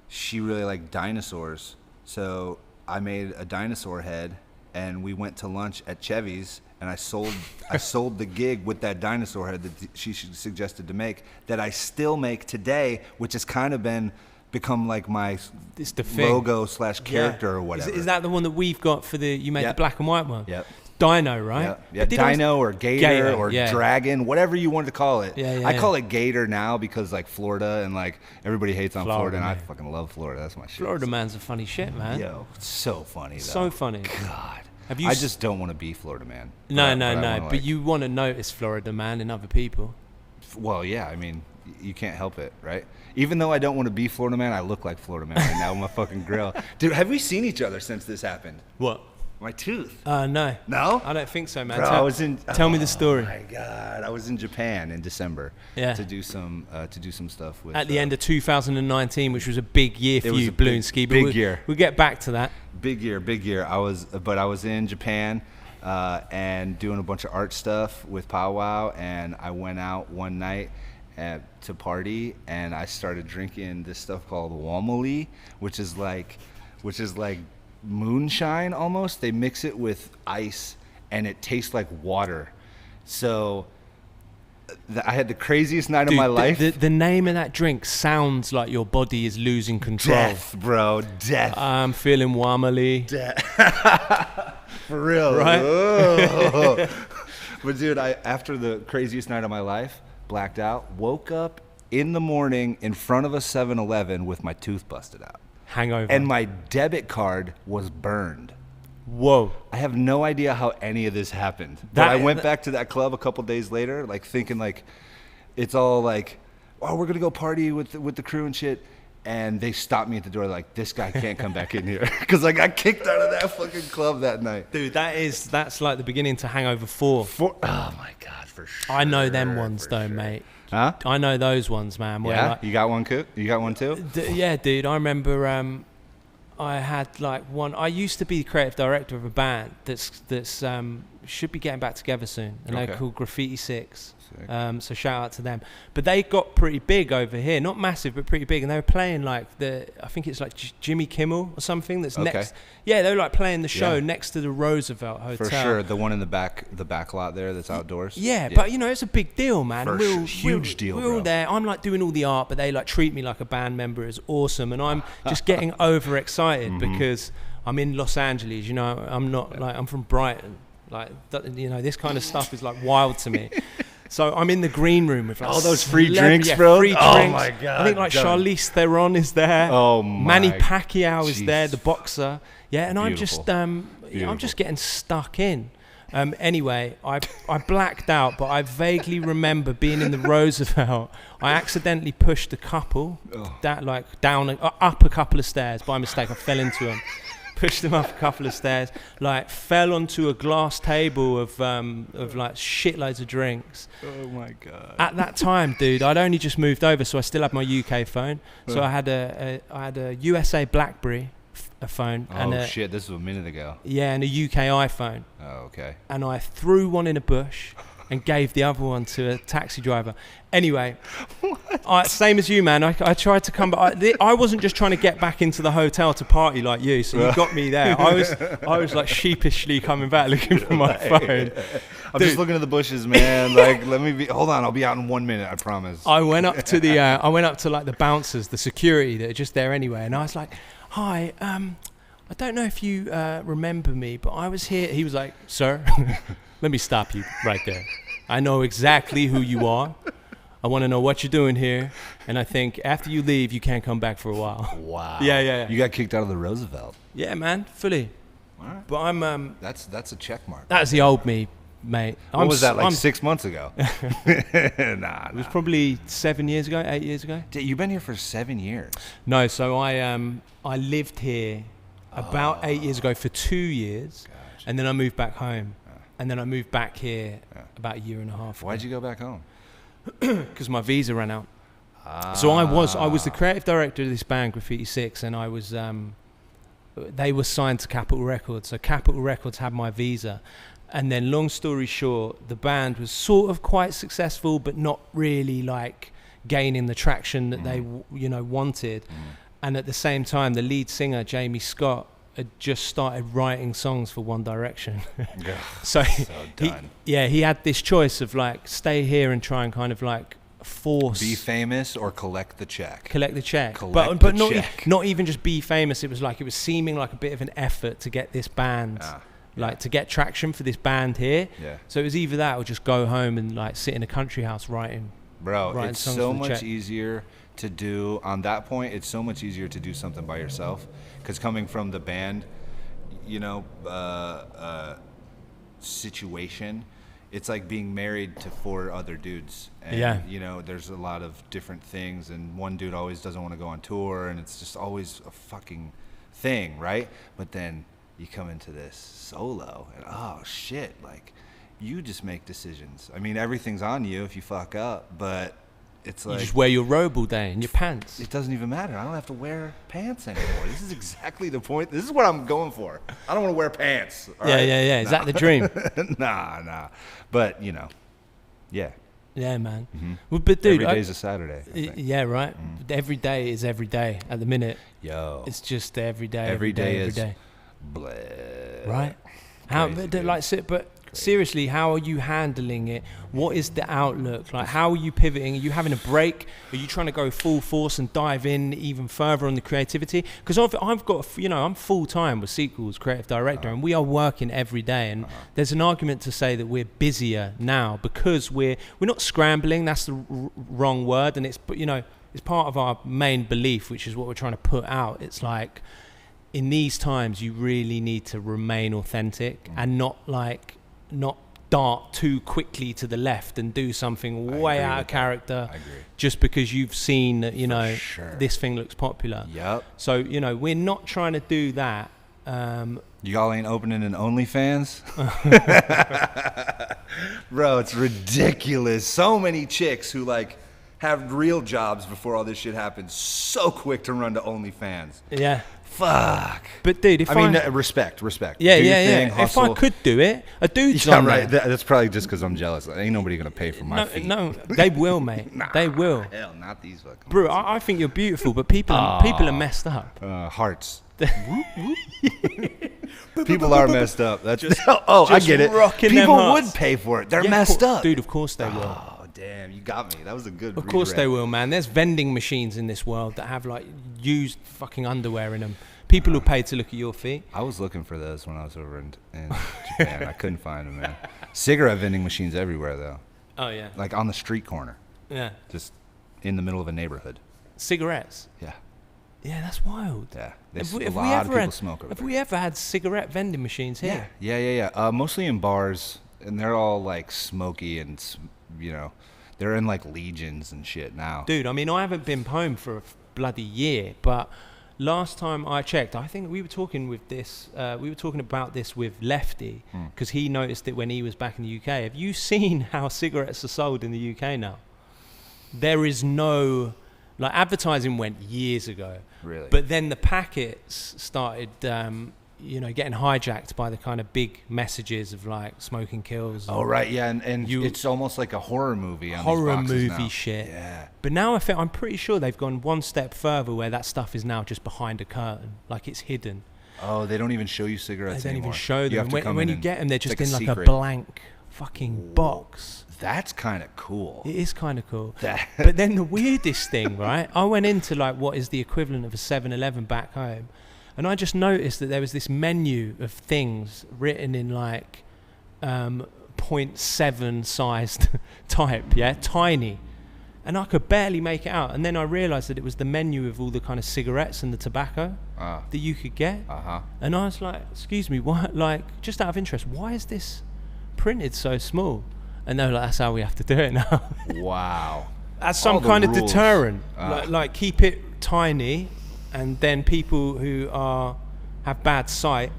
she really liked dinosaurs, so I made a dinosaur head, and we went to lunch at Chevy's, and I sold the gig with that dinosaur head that she suggested to make, that I still make today, which has kind of become like my logo / character or whatever. Is that the one that we've got for you made the black and white one? Yep. Dino, right? Yeah. Dino or Gator or Dragon, whatever you wanted to call it. I call it Gator now because like Florida, and like everybody hates on Florida, and I fucking love Florida. That's my shit. Florida man's a funny shit, man. Yo, it's so funny though. So funny. God. I just don't want to be Florida man. No. But you want to notice Florida man in other people. Well, yeah. I mean, you can't help it, right? Even though I don't want to be Florida man, I look like Florida man right now with my fucking grill. Dude, have we seen each other since this happened? What? My tooth. No. No? I don't think so, man. Bro, tell me the story. Oh my God, I was in Japan in December to do some stuff with. At the end of 2019, which was a big year for you, Balloonski. Big year. We'll get back to that. Big year. I was in Japan and doing a bunch of art stuff with Powwow, and I went out one night to party, and I started drinking this stuff called Moly, which is like moonshine almost. They mix it with ice, and it tastes like water. So I had the craziest night of my life. The name of that drink sounds like your body is losing control. Death, bro. Death. I'm feeling wobbly. For real. Right? But dude, after the craziest night of my life, blacked out, woke up in the morning in front of a 7-Eleven with my tooth busted out. Hangover. And my debit card was burned. Whoa. I have no idea how any of this happened. But I went back to that club a couple days later, like thinking like it's all like, oh, we're going to go party with the crew and shit. And they stopped me at the door like, this guy can't come back in here. Because I got kicked out of that fucking club that night. Dude, that's like the beginning to Hangover 4. Oh, my God, for sure. I know them ones, though, mate. Huh? I know those ones, man. Yeah? Like, you got one, too? You got one, too? Yeah, dude. I remember I had, like, one... I used to be the creative director of a band that's should be getting back together soon. And they're called Graffiti 6. So shout out to them. But they got pretty big over here, not massive, but pretty big. And they were playing like I think it's like Jimmy Kimmel or something that's next. Yeah, they were like playing the show next to the Roosevelt Hotel. For sure, the one in the back lot there that's outdoors. Yeah, but you know it's a big deal, man. Huge deal. We're all there. I'm like doing all the art, but they like treat me like a band member. It's awesome, and I'm just getting overexcited because I'm in Los Angeles. You know, I'm not like I'm from Brighton. Like you know, this kind of stuff is like wild to me. So I'm in the green room with like all those free drinks, bro. Free drinks. Oh my God! I think like Charlize Theron is there. Oh my! Manny Pacquiao is there, the boxer. Yeah, and Beautiful. I'm just getting stuck in. Anyway, I blacked out, but I vaguely remember being in the Roosevelt. I accidentally pushed a couple up a couple of stairs by mistake. I fell into them. Pushed them up a couple of stairs, like fell onto a glass table of like shitloads of drinks. Oh my God. At that time, dude, I'd only just moved over, so I still had my UK phone. So I had a USA BlackBerry a phone. Shit, this was a minute ago. Yeah, and a UK iPhone. Oh, okay. And I threw one in a bush and gave the other one to a taxi driver. Anyway, same as you, man. I tried to come back. I wasn't just trying to get back into the hotel to party like you, so you got me there. I was like sheepishly coming back looking for my phone. I'm just looking at the bushes, man. Like, hold on, I'll be out in 1 minute, I promise. I went up to like the bouncers, the security that are just there anyway, and I was like, "Hi, I don't know if you remember me, but I was here." He was like, "Sir, let me stop you right there. I know exactly who you are. I want to know what you're doing here, and I think after you leave, you can't come back for a while." Wow. Yeah. You got kicked out of the Roosevelt. Yeah, man, fully. All right. But I'm That's a check mark. that's the old me, mate. What was that, like 6 months ago? Nah. It was probably 7 years ago, 8 years ago. You've been here for 7 years. No, so I lived here about 8 years ago for 2 years, Gotcha. and then I moved back home, and then I moved back here about a year and a half. Why'd you go back home? Because my visa ran out. So I was the creative director of this band, Graffiti 6, and I was they were signed to Capitol Records. So Capitol Records had my visa, and then long story short, the band was sort of quite successful, but not really like gaining the traction that they wanted. And at the same time, the lead singer Jimi Scott had just started writing songs for One Direction. so he had this choice of like stay here and try and kind of like force be famous or collect the check. But not even just be famous. It was seeming like a bit of an effort to get this band to get traction for this band here. Yeah. So it was either that or just go home and like sit in a country house writing. Bro, it's so much easier to do on that point. It's so much easier to do something by yourself, because coming from the band, situation, it's like being married to 4 other dudes, and there's a lot of different things, and one dude always doesn't want to go on tour, and it's just always a fucking thing, right? But then you come into this solo, and oh shit, like you just make decisions. I mean, everything's on you if you fuck up, but it's like you just wear your robe all day and your pants. It doesn't even matter. I don't have to wear pants anymore. This is exactly the point. This is what I'm going for. I don't want to wear pants. Yeah. Is that the dream? Nah. But yeah. Yeah, man. Mm-hmm. Well, but dude, every day's a Saturday. Yeah, right. Mm. Every day is every day at the minute. Yo, it's just every day. Every day is bleh. Right? How? But seriously, how are you handling it? What is the outlook? Like, how are you pivoting? Are you having a break? Are you trying to go full force and dive in even further on the creativity? Because I've got, I'm full time with Sequel's creative director, and we are working every day. And there's an argument to say that we're busier now because we're not scrambling. That's the wrong word, and it's part of our main belief, which is what we're trying to put out. It's like, in these times, you really need to remain authentic and not dart too quickly to the left and do something way out of character just because you've seen that, this thing looks popular. Yep. So, we're not trying to do that. Y'all ain't opening an OnlyFans? Bro, it's ridiculous. So many chicks who have real jobs before all this shit happens, so quick to run to OnlyFans. Yeah. Fuck. But dude, respect. Yeah. If I could do it, a dude's on right. That's probably just because I'm jealous. Ain't nobody gonna pay for my feet. No, they will, mate. They will. Hell, not these fucking. Bro, I think you're beautiful, but people are messed up. Hearts. People are messed up. That's I get it. People would pay for it. They're messed up, dude. Of course they will. Oh damn, you got me. That was a good. Of course they will, man. There's vending machines in this world that have used fucking underwear in them. People who pay to look at your feet. I was looking for those when I was over in Japan. I couldn't find them, man. Cigarette vending machines everywhere, though. Oh, yeah. Like on the street corner. Yeah. Just in the middle of a neighborhood. Cigarettes? Yeah. Yeah, that's wild. Yeah, Have a lot of people smoke over Have there. we ever had cigarette vending machines here? Yeah. Mostly in bars, and they're all like smoky and they're in like legions and shit now. Dude, I mean, I haven't been home for a bloody year, but last time I checked, I think we were talking about this with Lefty, because he noticed it when he was back in the UK. Have you seen how cigarettes are sold in the UK now? There is no, like, advertising went years ago. Really? But then the packets started, getting hijacked by the kind of big messages of like smoking kills. Oh right, yeah, and it's almost like a horror movie. On horror these boxes movie now. shit. Yeah. But now I'm pretty sure they've gone one step further, where that stuff is now just behind a curtain, like it's hidden. Oh, they don't even show you cigarettes They don't anymore. even show them. You have to come When in you get them, they're just like in like secret. a blank fucking box. That's kind of cool. It is kind of cool. But then the weirdest thing, right? I went into like what is the equivalent of a 7-Eleven back home, and I just noticed that there was this menu of things written in like 0.7 sized type, tiny. And I could barely make it out. And then I realised that it was the menu of all the kind of cigarettes and the tobacco that you could get. And I was like, excuse me, what? Like, just out of interest, why is this printed so small? And they were like, that's how we have to do it now. Wow. As some kind of deterrent. Like, keep it tiny, and then people who have bad sight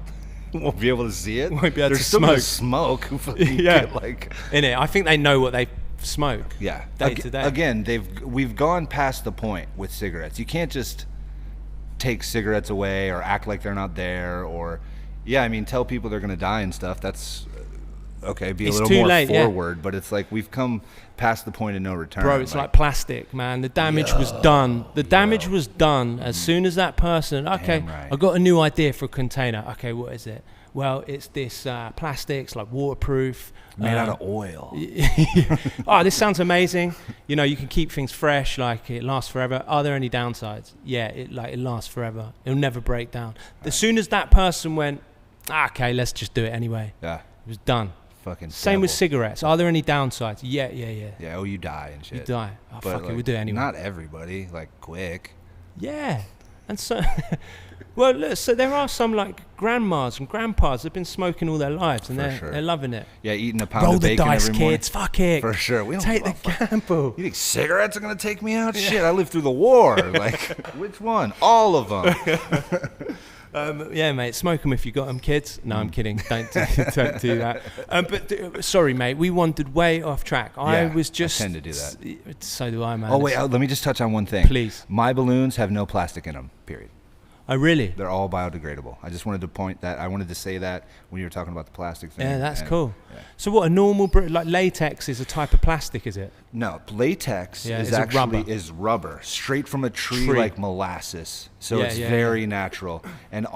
won't be able to see it. Won't be able There's to still smoke. No smoke. Yeah. Like, in it. I think they know what they smoke. Yeah. Day to day. Again, we've gone past the point with cigarettes. You can't just take cigarettes away or act like they're not there, or tell people they're going to die and stuff. That's okay, be It's a little too more late, forward, but it's like we've come past the point of no return. Bro, it's like plastic, man. The damage was done. The damage was done as soon as that person, okay, right. I got a new idea for a container. Okay, what is it? Well, it's this plastics, like waterproof. made out of oil. Oh, this sounds amazing. You can keep things fresh, like it lasts forever. Are there any downsides? Yeah, it lasts forever. It'll never break down. As soon as that person went, okay, let's just do it anyway. Yeah. It was done. Fucking Same with devil. cigarettes. Are there any downsides? Yeah. Yeah, you die and shit. You die. Oh, But fuck it, like, we'll do it anyway. Not everybody, like quick. Yeah. And so, well, look, so there are some like grandmas and grandpas that have been smoking all their lives, and they're loving it. Yeah, eating a pound Roll of the bacon dice, every morning. kids. Fuck it. For sure. We don't Take give the a fuck. gamble. You think cigarettes are going to take me out? Shit, I lived through the war. Like, which one? All of them. Yeah, mate, smoke them if you got them, kids. No, I'm kidding. Don't do that. Sorry, mate. We wandered way off track. I tend to do that. So do I, man. Oh, wait, let me just touch on one thing. Please. My balloons have no plastic in them, period. Oh, really? They're all biodegradable. I just wanted to say that when you were talking about the plastic thing. Yeah, that's cool. Yeah. So what, a normal, like latex is a type of plastic, is it? No, latex Yeah, is it's actually rubber. rubber, straight from a tree like molasses. So Yeah, it's yeah, very natural. And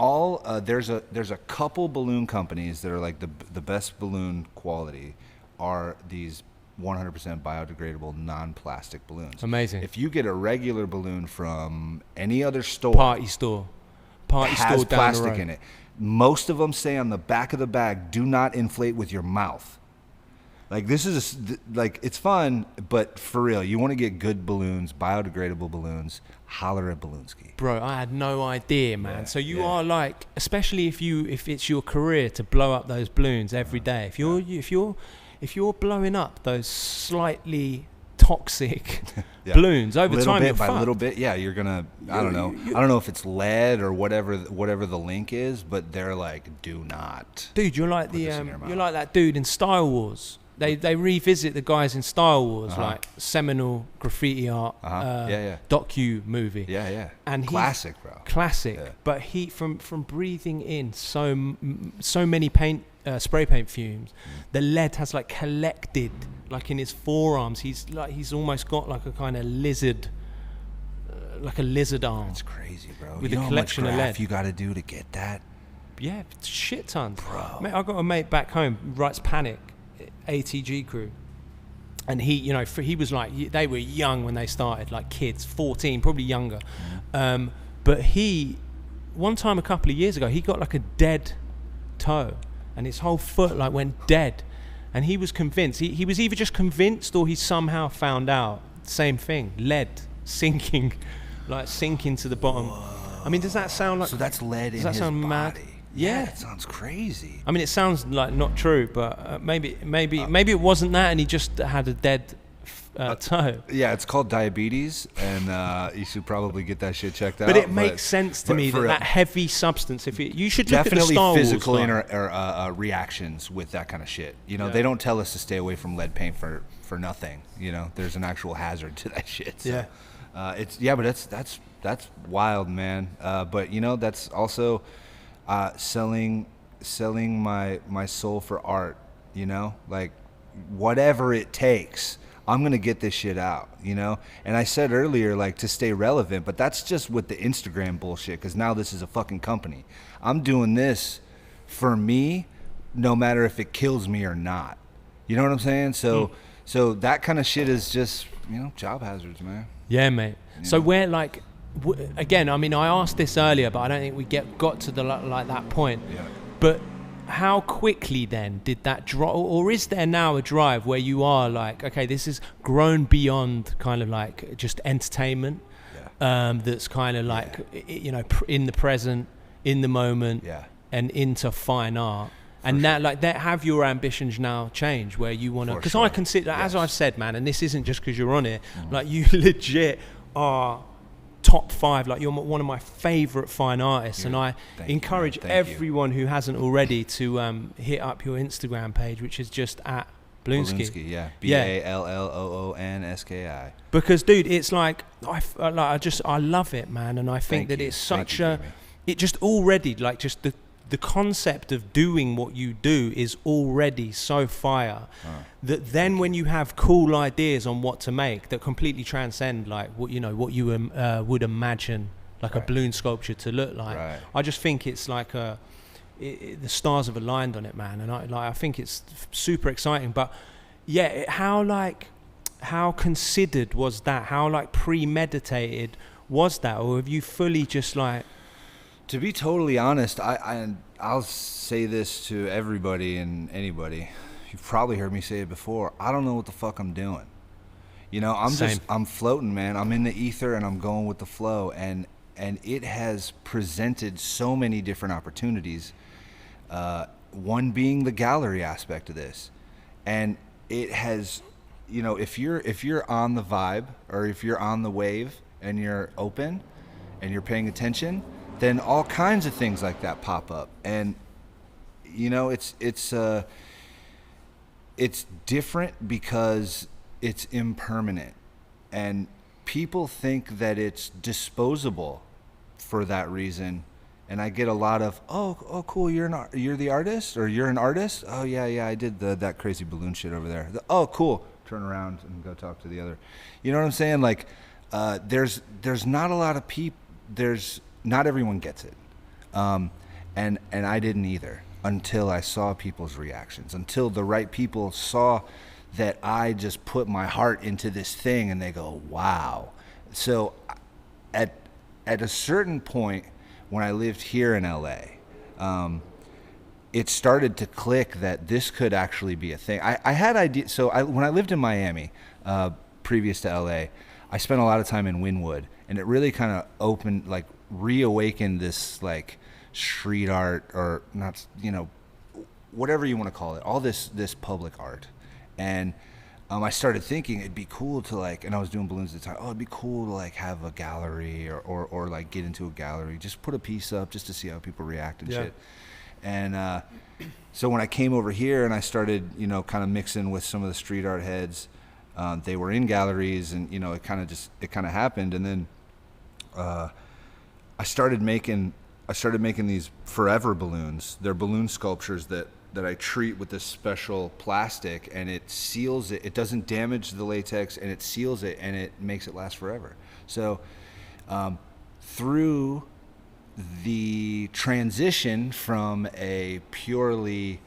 there's a couple balloon companies that are like the best balloon quality are these 100% biodegradable non-plastic balloons. Amazing. If you get a regular balloon from any other store, Party store has down the plastic road. in it. Most of them say on the back of the bag, "Do not inflate with your mouth." Like this is it's fun, but for real, you want to get good balloons, biodegradable balloons. Holler at Balloonski. Bro, I had no idea, man. Yeah, So you are like, especially if it's your career to blow up those balloons every day. If you're blowing up those slightly toxic balloons over little time, bit you're by fucked. little bit, you're gonna. I don't know if it's lead or whatever the link is, but they're like, do not. Dude, you're like you're like that dude in Star Wars. They revisit the guys in Star Wars, like seminal graffiti art, docu movie. Yeah. And classic, bro. Classic. Yeah. But he from breathing in so many spray paint fumes, the lead has like collected like in his forearms. He's almost got like a kind of lizard, like a lizard arm. That's crazy, bro. With you a know collection how of much lead. graph you got to do to get that? Yeah, shit tons. Bro. Mate, I got a mate back home who writes Panic, ATG crew. And he was like, they were young when they started, like kids, 14, probably younger. But one time a couple of years ago, he got like a dead toe and his whole foot like went dead. And he was convinced, he was either just convinced or he somehow found out, same thing, lead sinking like sinking to the bottom. I mean, does that sound like? So that's lead in does that his sound body. mad? Yeah, that sounds crazy. I mean, it sounds like not true, but maybe it wasn't that, and he just had a dead toe. Yeah, it's called diabetes, and you should probably get that shit checked out. But it makes sense to me that heavy substance. You should look at the definitely Star Wars physical stuff. reactions with that kind of shit. They don't tell us to stay away from lead paint for nothing. There's an actual hazard to that shit. So, but that's wild, man. But that's also selling my soul for art. Like whatever it takes. I'm going to get this shit out, And I said earlier, like, to stay relevant, but that's just with the Instagram bullshit, because now this is a fucking company. I'm doing this for me, no matter if it kills me or not. You know what I'm saying? So that kind of shit is just, job hazards, man. Yeah, mate. So where, like, again, I mean, I asked this earlier, but I don't think we got to that point. Yeah. But how quickly then did that drive, or is there now a drive where you are like, okay, this has grown beyond kind of like just entertainment, that's kind of like, in the present, in the moment, and into fine art. And that, like, that have your ambitions now change where you want to, because I consider, as I've said, man, and this isn't just because you're on it, like you legit are top 5, like you're one of my favorite fine artists, and I encourage everyone who hasn't already to hit up your Instagram page, which is just at Balloonski. Balloonski. Because, dude, it's like I love it, man, and I think that it's such it just already, like, just the concept of doing what you do is already so fire that then when you have cool ideas on what to make that completely transcend like what you would imagine like a balloon sculpture to look like, I just think it's like the stars have aligned on it, man, and I think it's super exciting. But how considered was that? How like premeditated was that, or have you fully just like? To be totally honest, I'll say this to everybody and anybody. You've probably heard me say it before. I don't know what the fuck I'm doing. I'm floating, man. I'm in the ether and I'm going with the flow. And it has presented so many different opportunities. One being the gallery aspect of this. And it has, if you're on the vibe or if you're on the wave and you're open and you're paying attention, then all kinds of things like that pop up. And it's different because it's impermanent, and people think that it's disposable for that reason. And I get a lot of, oh cool, you're the artist, or you're an artist. Oh yeah, I did that crazy balloon shit over there. Oh cool, turn around and go talk to the other. You know what I'm saying? Like, there's not a lot of people. Not everyone gets it, and I didn't either until I saw people's reactions, until the right people saw that I just put my heart into this thing, and they go, wow. So at a certain point when I lived here in LA, it started to click that this could actually be a thing. I had ideas. So when I lived in Miami, previous to LA, I spent a lot of time in Wynwood, and it really kind of reawakened this like street art, or not, whatever you want to call it, all this public art. And I started thinking it'd be cool to and I was doing balloons at the time. Oh, it'd be cool to have a gallery or like get into a gallery, just put a piece up just to see how people react and shit. And so when I came over here and I started, kind of mixing with some of the street art heads, they were in galleries, and it kind of happened. And then I started making these forever balloons. They're balloon sculptures that I treat with this special plastic, and it seals it. It doesn't damage the latex, and it seals it, and it makes it last forever. So through the transition from a purely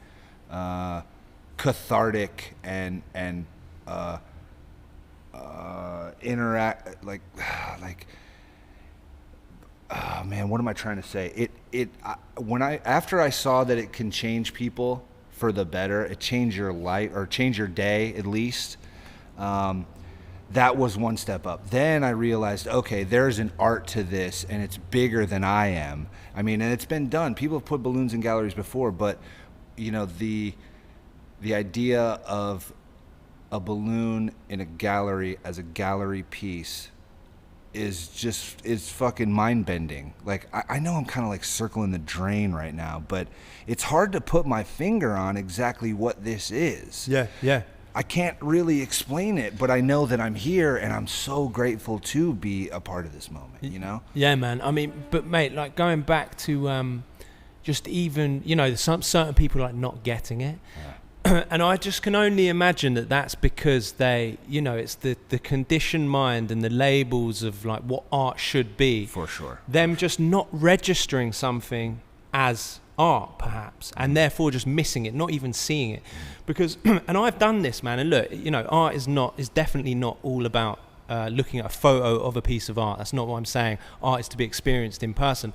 cathartic and interact oh man, what am I trying to say? After I saw that it can change people for the better, it change your life or change your day at least. that was one step up. Then I realized, okay, there's an art to this, and it's bigger than I am. I mean, and it's been done. People have put balloons in galleries before, but the idea of a balloon in a gallery as a gallery piece is fucking mind bending. Like I know I'm kind of like circling the drain right now, but it's hard to put my finger on exactly what this is. Yeah. I can't really explain it, but I know that I'm here, and I'm so grateful to be a part of this moment, you know? Yeah, man. I mean, but mate, like going back to just even, some certain people like not getting it. Yeah. And I just can only imagine that that's because they, it's the conditioned mind and the labels of like what art should be. For sure. Them just not registering something as art perhaps, and therefore just missing it, not even seeing it. Because and I've done this, man, and look, art is definitely not all about looking at a photo of a piece of art. That's not what I'm saying. Art is to be experienced in person.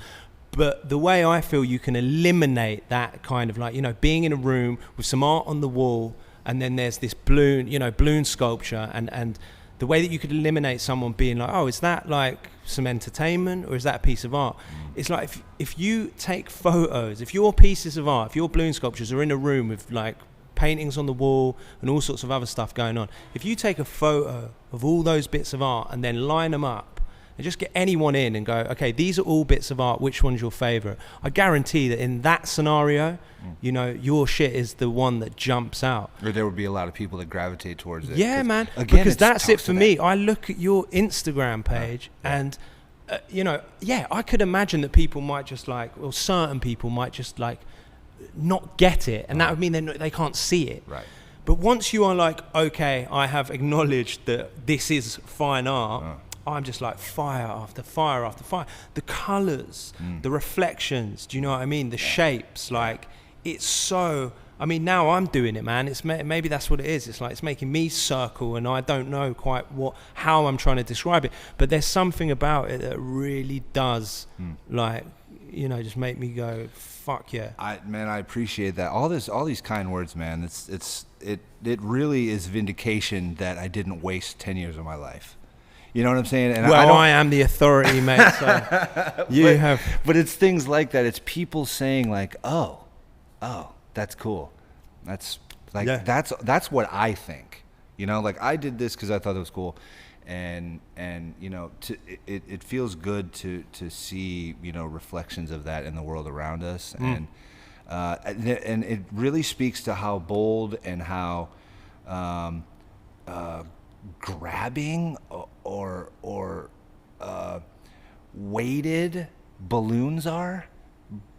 But the way I feel you can eliminate that kind of like, being in a room with some art on the wall, and then there's this balloon sculpture, and the way that you could eliminate someone being like, oh, is that like some entertainment or is that a piece of art? It's like if you take photos, if your pieces of art, if your balloon sculptures are in a room with like paintings on the wall and all sorts of other stuff going on, if you take a photo of all those bits of art and then line them up and just get anyone in and go, okay, these are all bits of art, which one's your favorite? I guarantee that in that scenario, your shit is the one that jumps out. Or there would be a lot of people that gravitate towards it. Yeah, man. Again, because that's it for me. I look at your Instagram page and, I could imagine that people might just like, or certain people might just like not get it. And that would mean they can't see it. Right. But once you are like, okay, I have acknowledged that this is fine art, I'm just like fire after fire after fire. The colors, the reflections, do you know what I mean? The shapes, like it's so, I mean, now I'm doing it, man. It's maybe that's what it is. It's like, it's making me circle, and I don't know quite how I'm trying to describe it, but there's something about it that really does like, just make me go, fuck yeah. I appreciate that. All these kind words, man. It really is vindication that I didn't waste 10 years of my life. You know what I'm saying? And I am the authority, mate. So But it's things like that. It's people saying like, oh, that's cool. That's like that's what I think. Like I did this because I thought it was cool, and it feels good to see reflections of that in the world around us, and it really speaks to how bold and how grabbing or weighted balloons are,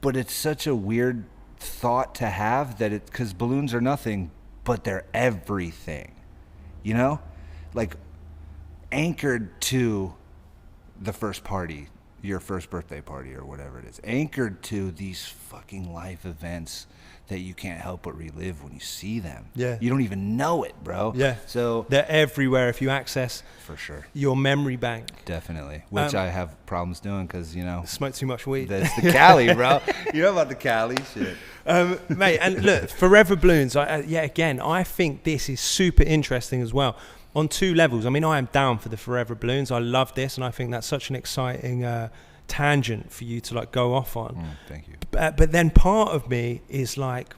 but it's such a weird thought to have that because balloons are nothing, but they're everything, like anchored to the first party, your first birthday party or whatever it is, anchored to these fucking life events that you can't help but relive when you see them. Yeah. You don't even know it, bro. Yeah. So they're everywhere if you access for sure your memory bank. Definitely. Which I have problems doing because, smoke too much weed. That's the Cali, bro. You know about the Cali shit. Mate, and look, Forever Balloons, again, I think this is super interesting as well on two levels. I mean, I am down for the Forever Balloons. I love this, and I think that's such an exciting tangent for you to like go off on. Thank you. But then part of me is like,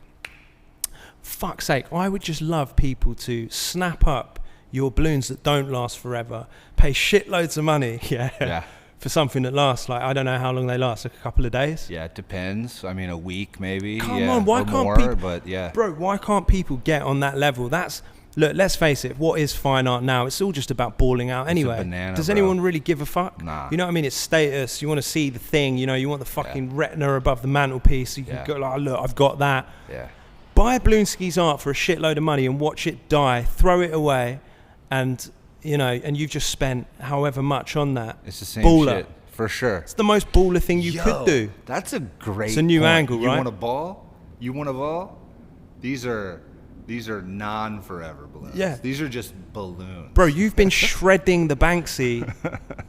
fuck's sake, I would just love people to snap up your balloons that don't last forever, pay shitloads of money, for something that lasts, like, I don't know how long they last, like a couple of days. Yeah, it depends. I mean, a week maybe. Come on, why can't more, people? But yeah, bro, why can't people get on that level? Look, let's face it, what is fine art now? It's all just about balling out anyway. It's a banana, Does bro. anyone really give a fuck? Nah. You know what I mean? It's status. You want to see the thing, you want the fucking retina above the mantelpiece. So you can go like, look, I've got that. Yeah. Buy Balloonski's art for a shitload of money and watch it die, throw it away, and you've just spent however much on that. It's the same baller. shit, for sure. It's the most baller thing you could do. That's a great It's a new point. angle, right? You want a ball? These are non-forever balloons. Yeah. These are just balloons. Bro, you've been shredding the Banksy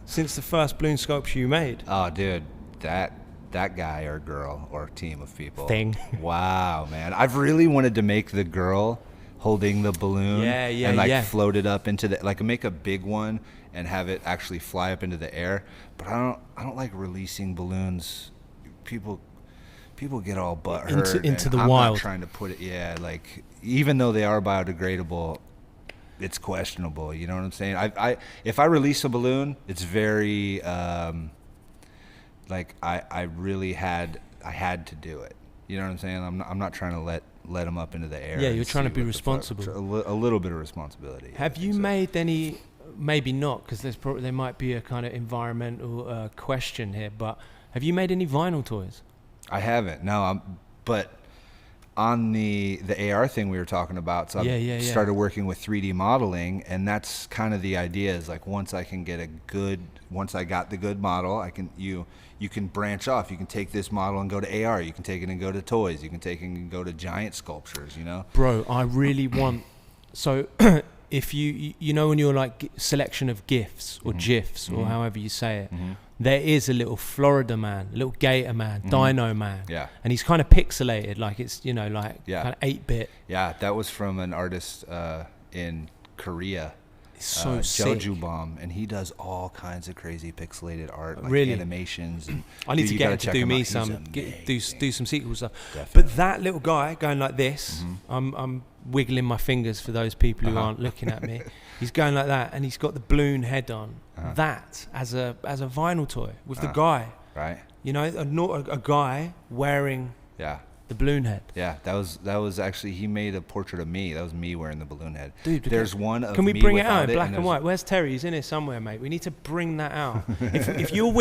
since the first balloon sculpture you made. Oh, dude, that guy or girl or team of people. Thing. Wow, man. I've really wanted to make the girl holding the balloon and like float it up into the, like make a big one and have it actually fly up into the air. But I don't like releasing balloons. People get all butt hurt into the I'm wild. Not trying to put it, like even though they are biodegradable, it's questionable. You know what I'm saying? If I release a balloon, it's very like I really had to do it. You know what I'm saying? I'm not trying to let them up into the air. Yeah, you're trying to be responsible. A little bit of responsibility. Have you made any? Maybe not, because there might be a kind of environmental question here. But have you made any vinyl toys? I haven't. No, but on the AR thing we were talking about, so I started working with 3D modeling, and that's kind of the idea. Is like once I got the good model, you can branch off. You can take this model and go to AR. You can take it and go to toys. You can take it and go to giant sculptures. You know, bro, I really want. So, if you know when you're like selection of GIFs or GIFs or however you say it. There is a little Florida man, a little Gator man, Dino man. Yeah. And he's kind of pixelated, like it's, kind of 8-bit. Yeah, that was from an artist in Korea. It's so sick. Jeju Bomb, and he does all kinds of crazy pixelated art, like really? Animations. And I need to get him to do me some, do some sequel stuff. Definitely. But that little guy going like this, I'm wiggling my fingers for those people who aren't looking at me. He's going like that, and he's got the balloon head on. That as a vinyl toy with the guy, right? A guy wearing the balloon head. Yeah, that was actually, he made a portrait of me. That was me wearing the balloon head. Dude, there's one of can we me bring it out in it, black and white? Where's Terry? He's in here somewhere, mate. We need to bring that out. if you're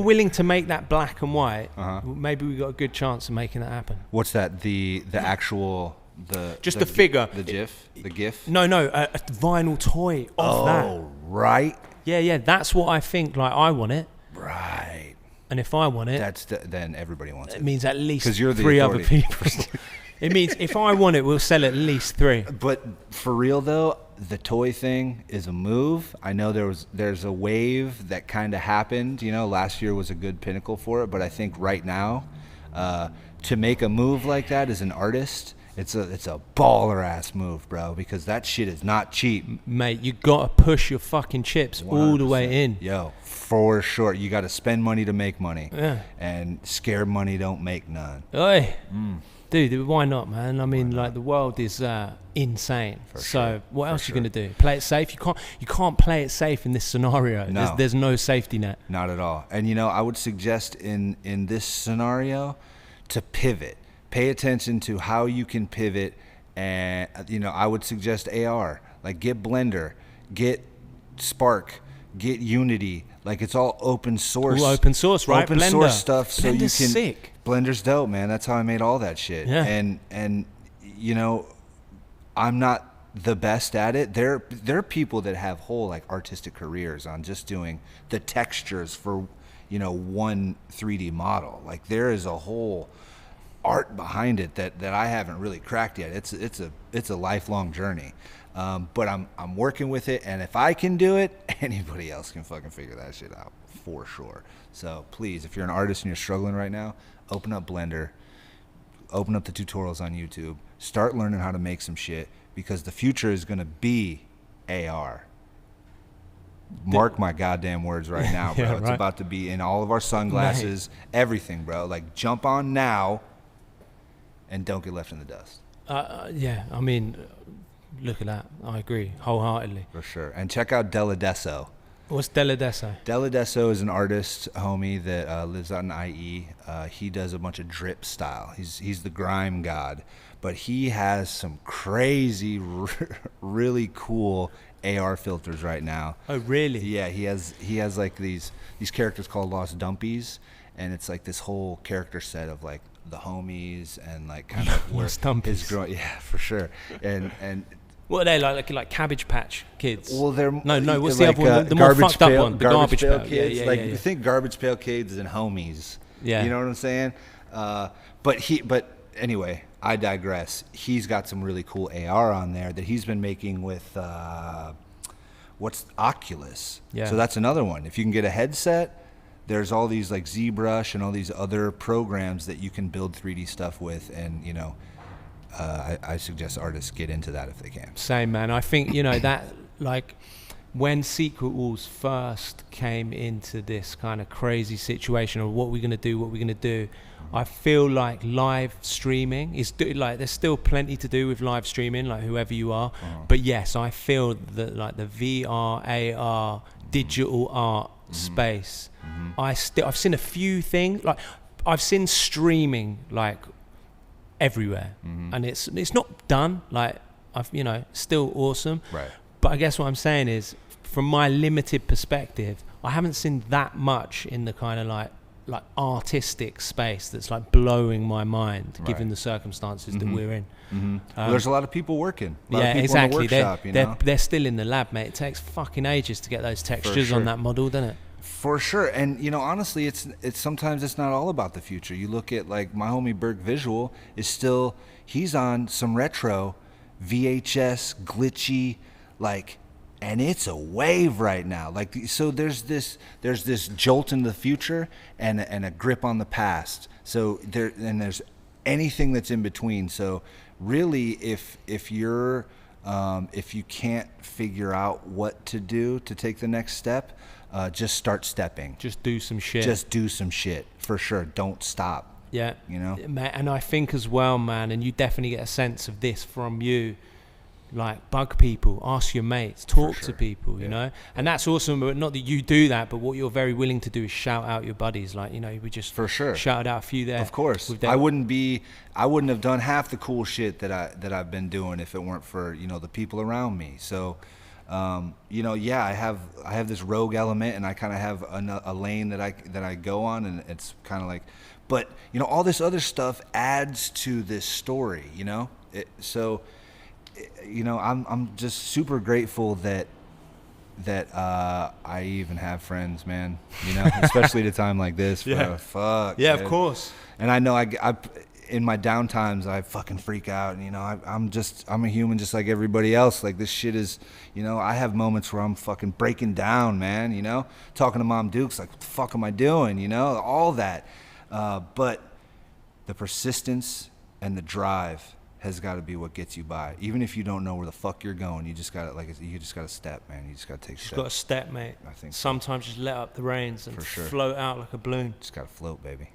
willing to make that black and white, maybe we got a good chance of making that happen. What's that? The actual. The figure, the GIF. No, a vinyl toy of that. Oh, right. Yeah, that's what I think. Like I want it. Right. And if I want it, then everybody wants it. It means at least 'cause you're the 3 authority. other people. It means if I want it, we'll sell at least 3. But for real though, the toy thing is a move. I know there's a wave that kind of happened. Last year was a good pinnacle for it. But I think right now, to make a move like that as an artist. It's a baller ass move, bro, because that shit is not cheap. Mate, you gotta push your fucking chips 100%. All the way in. Yo, for sure. You gotta spend money to make money. Yeah. And scared money don't make none. Oi. Dude, why not, man? I mean, like the world is insane. So what else are you gonna do? Play it safe? You can't play it safe in this scenario. No. There's no safety net. Not at all. And I would suggest in this scenario to pivot. Pay attention to how you can pivot, and I would suggest AR. Like get Blender, get Spark, get Unity. Like it's all open source. All open source, right? Open Blender. source stuff. So Blender's you can. Sick. Blender's dope, man. That's how I made all that shit. Yeah. And I'm not the best at it. There are people that have whole like artistic careers on just doing the textures for one 3D model. Like there is a whole art behind it that I haven't really cracked yet. It's a lifelong journey, but I'm working with it, and if I can do it, anybody else can fucking figure that shit out for sure. So please, if you're an artist and you're struggling right now, open up Blender, open up the tutorials on YouTube, start learning how to make some shit, because the future is gonna be AR. Mark my goddamn words right now, bro. It's about to be in all of our sunglasses, everything, bro. Like jump on now. And don't get left in the dust. Yeah, I mean, look at that. I agree wholeheartedly. For sure. And check out Deladesso. What's Deladesso? Deladesso is an artist, homie, that lives out in IE. He does a bunch of drip style. He's the grime god. But he has some crazy, really cool AR filters right now. Oh, really? Yeah, he has like these characters called Lost Dumpies. And it's like this whole character set of like the homies and like kind of where his growing. Yeah, for sure. And what are they like Cabbage Patch Kids? Well, they're no. What's the other one? The more fucked up one, the Garbage Pail Kids. Yeah, like you think Garbage Pail Kids and homies. Yeah. You know what I'm saying? But anyway, I digress. He's got some really cool AR on there that he's been making with what's Oculus. Yeah. So that's another one. If you can get a headset. There's all these like ZBrush and all these other programs that you can build 3D stuff with, and I suggest artists get into that if they can. Same, man. I think, you know, that, like, when Secret Walls first came into this kind of crazy situation of what we're going to do, I feel like live streaming is like, there's still plenty to do with live streaming, like whoever you are. But yes, I feel that like the VR, AR, digital art space, I've seen a few things, like I've seen streaming like everywhere, and it's not done, like you know, still awesome. Right. But I guess what I'm saying is, from my limited perspective, I haven't seen that much in the kind of like artistic space that's like blowing my mind, given the circumstances that we're in. Well, there's a lot of people working. Exactly. In the workshop, They're still in the lab, mate. It takes fucking ages to get those textures on that model, doesn't it? For sure. And you know, honestly, it's sometimes it's not all about the future. You look at like my homie Berg Visual is still, he's on some retro VHS glitchy, like, and it's a wave right now. Like, so there's this jolt in the future and a grip on the past. So there's anything that's in between. So really, if you can't figure out what to do to take the next step, just start stepping. Just do some shit. Just do some shit, for sure. Don't stop. Yeah. You know? And I think as well, man, and you definitely get a sense of this from you, like, bug people, ask your mates, talk to people, you know? And that's awesome, but not that you do that, but what you're very willing to do is shout out your buddies. Like, you know, we just for sure shouted out a few there. Of course. I wouldn't have done half the cool shit that I've been doing if it weren't for, you know, the people around me. So, you know, yeah, I have this rogue element, and I kind of have a lane that I go on, and it's kind of like, but, you know, all this other stuff adds to this story, you know? So, you know, I'm just super grateful that I even have friends, man, you know, especially at a time like this. Yeah. Fuck. Yeah, man. Of course. And I know I in my downtimes, I fucking freak out, and, you know, I'm a human just like everybody else. Like, this shit is, you know, I have moments where I'm fucking breaking down, man, you know, talking to Mom Dukes, like, what the fuck am I doing, you know, all that. But the persistence and the drive has got to be what gets you by. Even if you don't know where the fuck you're going, you just got to step, man. You just got to take steps. You got to step, mate. I think sometimes just let up the reins and float out like a balloon. Just got to float, baby.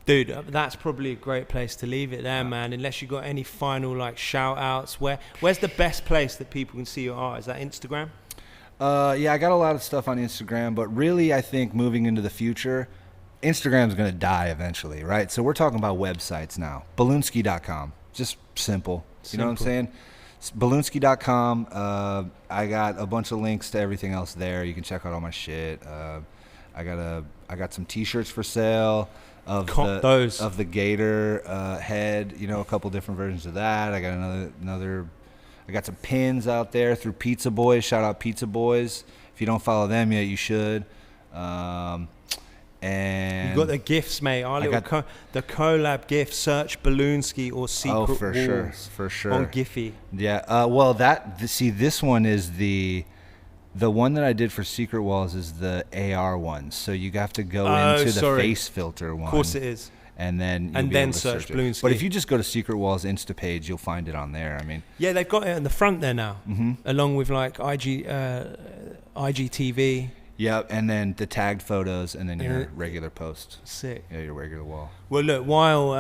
Dude, that's probably a great place to leave it there, man. Unless you got any final like shout outs. Where's the best place that people can see your art? Is that Instagram? Yeah, I got a lot of stuff on Instagram, but really, I think moving into the future, Instagram's going to die eventually, right? So we're talking about websites now. Balloonski.com. Just simple. You know what I'm saying? Balloonski.com. I got a bunch of links to everything else there. You can check out all my shit. I got some T-shirts for sale of the gator head. You know, a couple different versions of that. I got another. I got some pins out there through Pizza Boys. Shout out Pizza Boys. If you don't follow them yet, you should. And you got the gifts, mate. The collab gift. Search Balloonski or Secret Walls. For sure. On Giphy. Yeah. Well, this one is the one that I did for Secret Walls is the AR one. So you have to go into the face filter one. Of course it is. And then search Balloonski. But if you just go to Secret Walls Insta page, you'll find it on there. I mean, yeah, they've got it in the front there now, along with like IGTV. Yeah, and then the tagged photos, and then your regular post. Sick. Yeah, your regular wall. Well, look, while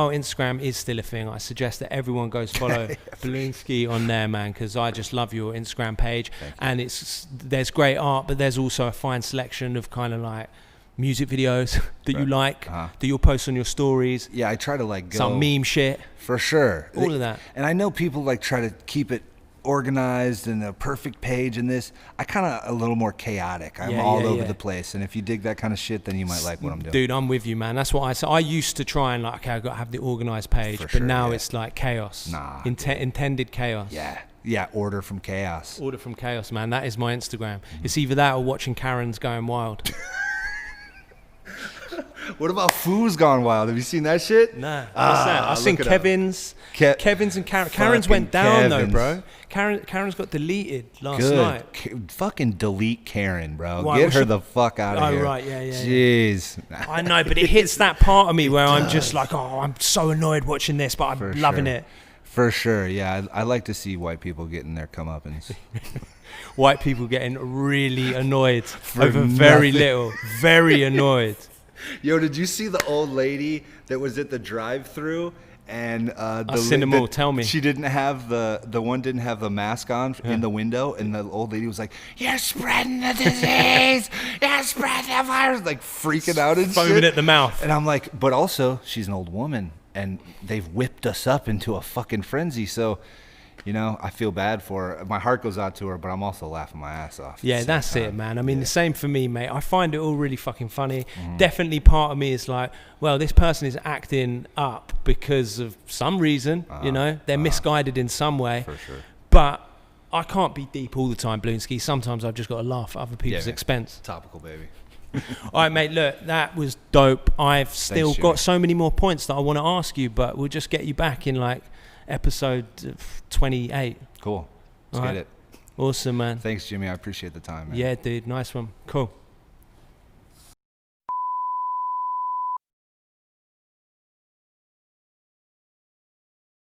Instagram is still a thing, I suggest that everyone goes follow Balloonski on there, man, because I just love your Instagram page, and there's great art, but there's also a fine selection of kind of like music videos that you like, that you'll post on your stories. Yeah, I try to like go some meme shit. For sure. All of that. And I know people like try to keep it organized and a perfect page, and this I kind of a little more chaotic. I'm all over the place, and if you dig that kind of shit, then you might like what I'm doing. Dude, I'm with you, man. That's what I say. I used to try and like, okay, I got to have the organized page, but now it's like chaos. Intended chaos. Yeah, order from chaos. Order from chaos, man. That is my Instagram. It's either that or watching Karens going wild. What about Foo's Gone Wild? Have you seen that shit? Nah. What's that? I've seen Kevin's. Kevin's and Karen. Karen's went down though, bro. Karen's got deleted last night. Fucking delete Karen, bro. Why, Get her the fuck out of here. Oh, right, yeah. Jeez. I know, but it hits that part of me where I'm just like, oh, I'm so annoyed watching this, but I'm loving it. For sure, yeah. I like to see white people getting their comeuppance. White people getting really annoyed over very little. Very annoyed. Yo, did you see the old lady that was at the drive-thru? And I've seen them all. Tell me. She didn't have the one didn't have the mask on in the window, and the old lady was like, "You're spreading the disease. You're spreading the virus," like freaking out and foaming shit. at the mouth. And I'm like, but also she's an old woman, and they've whipped us up into a fucking frenzy. So, you know, I feel bad for her. My heart goes out to her, but I'm also laughing my ass off. Yeah, that's it, man. I mean, the same for me, mate. I find it all really fucking funny. Definitely part of me is like, well, this person is acting up because of some reason, you know. They're misguided in some way. For sure. But I can't be deep all the time, Balloonski. Sometimes I've just got to laugh at other people's expense. Topical, baby. All right, mate, look, that was dope. I've still got so many more points that I want to ask you, but we'll just get you back in like episode 28. Cool. Let's get it. Awesome, man. Thanks, Jimmy. I appreciate the time, man. Yeah, dude. Nice one. Cool.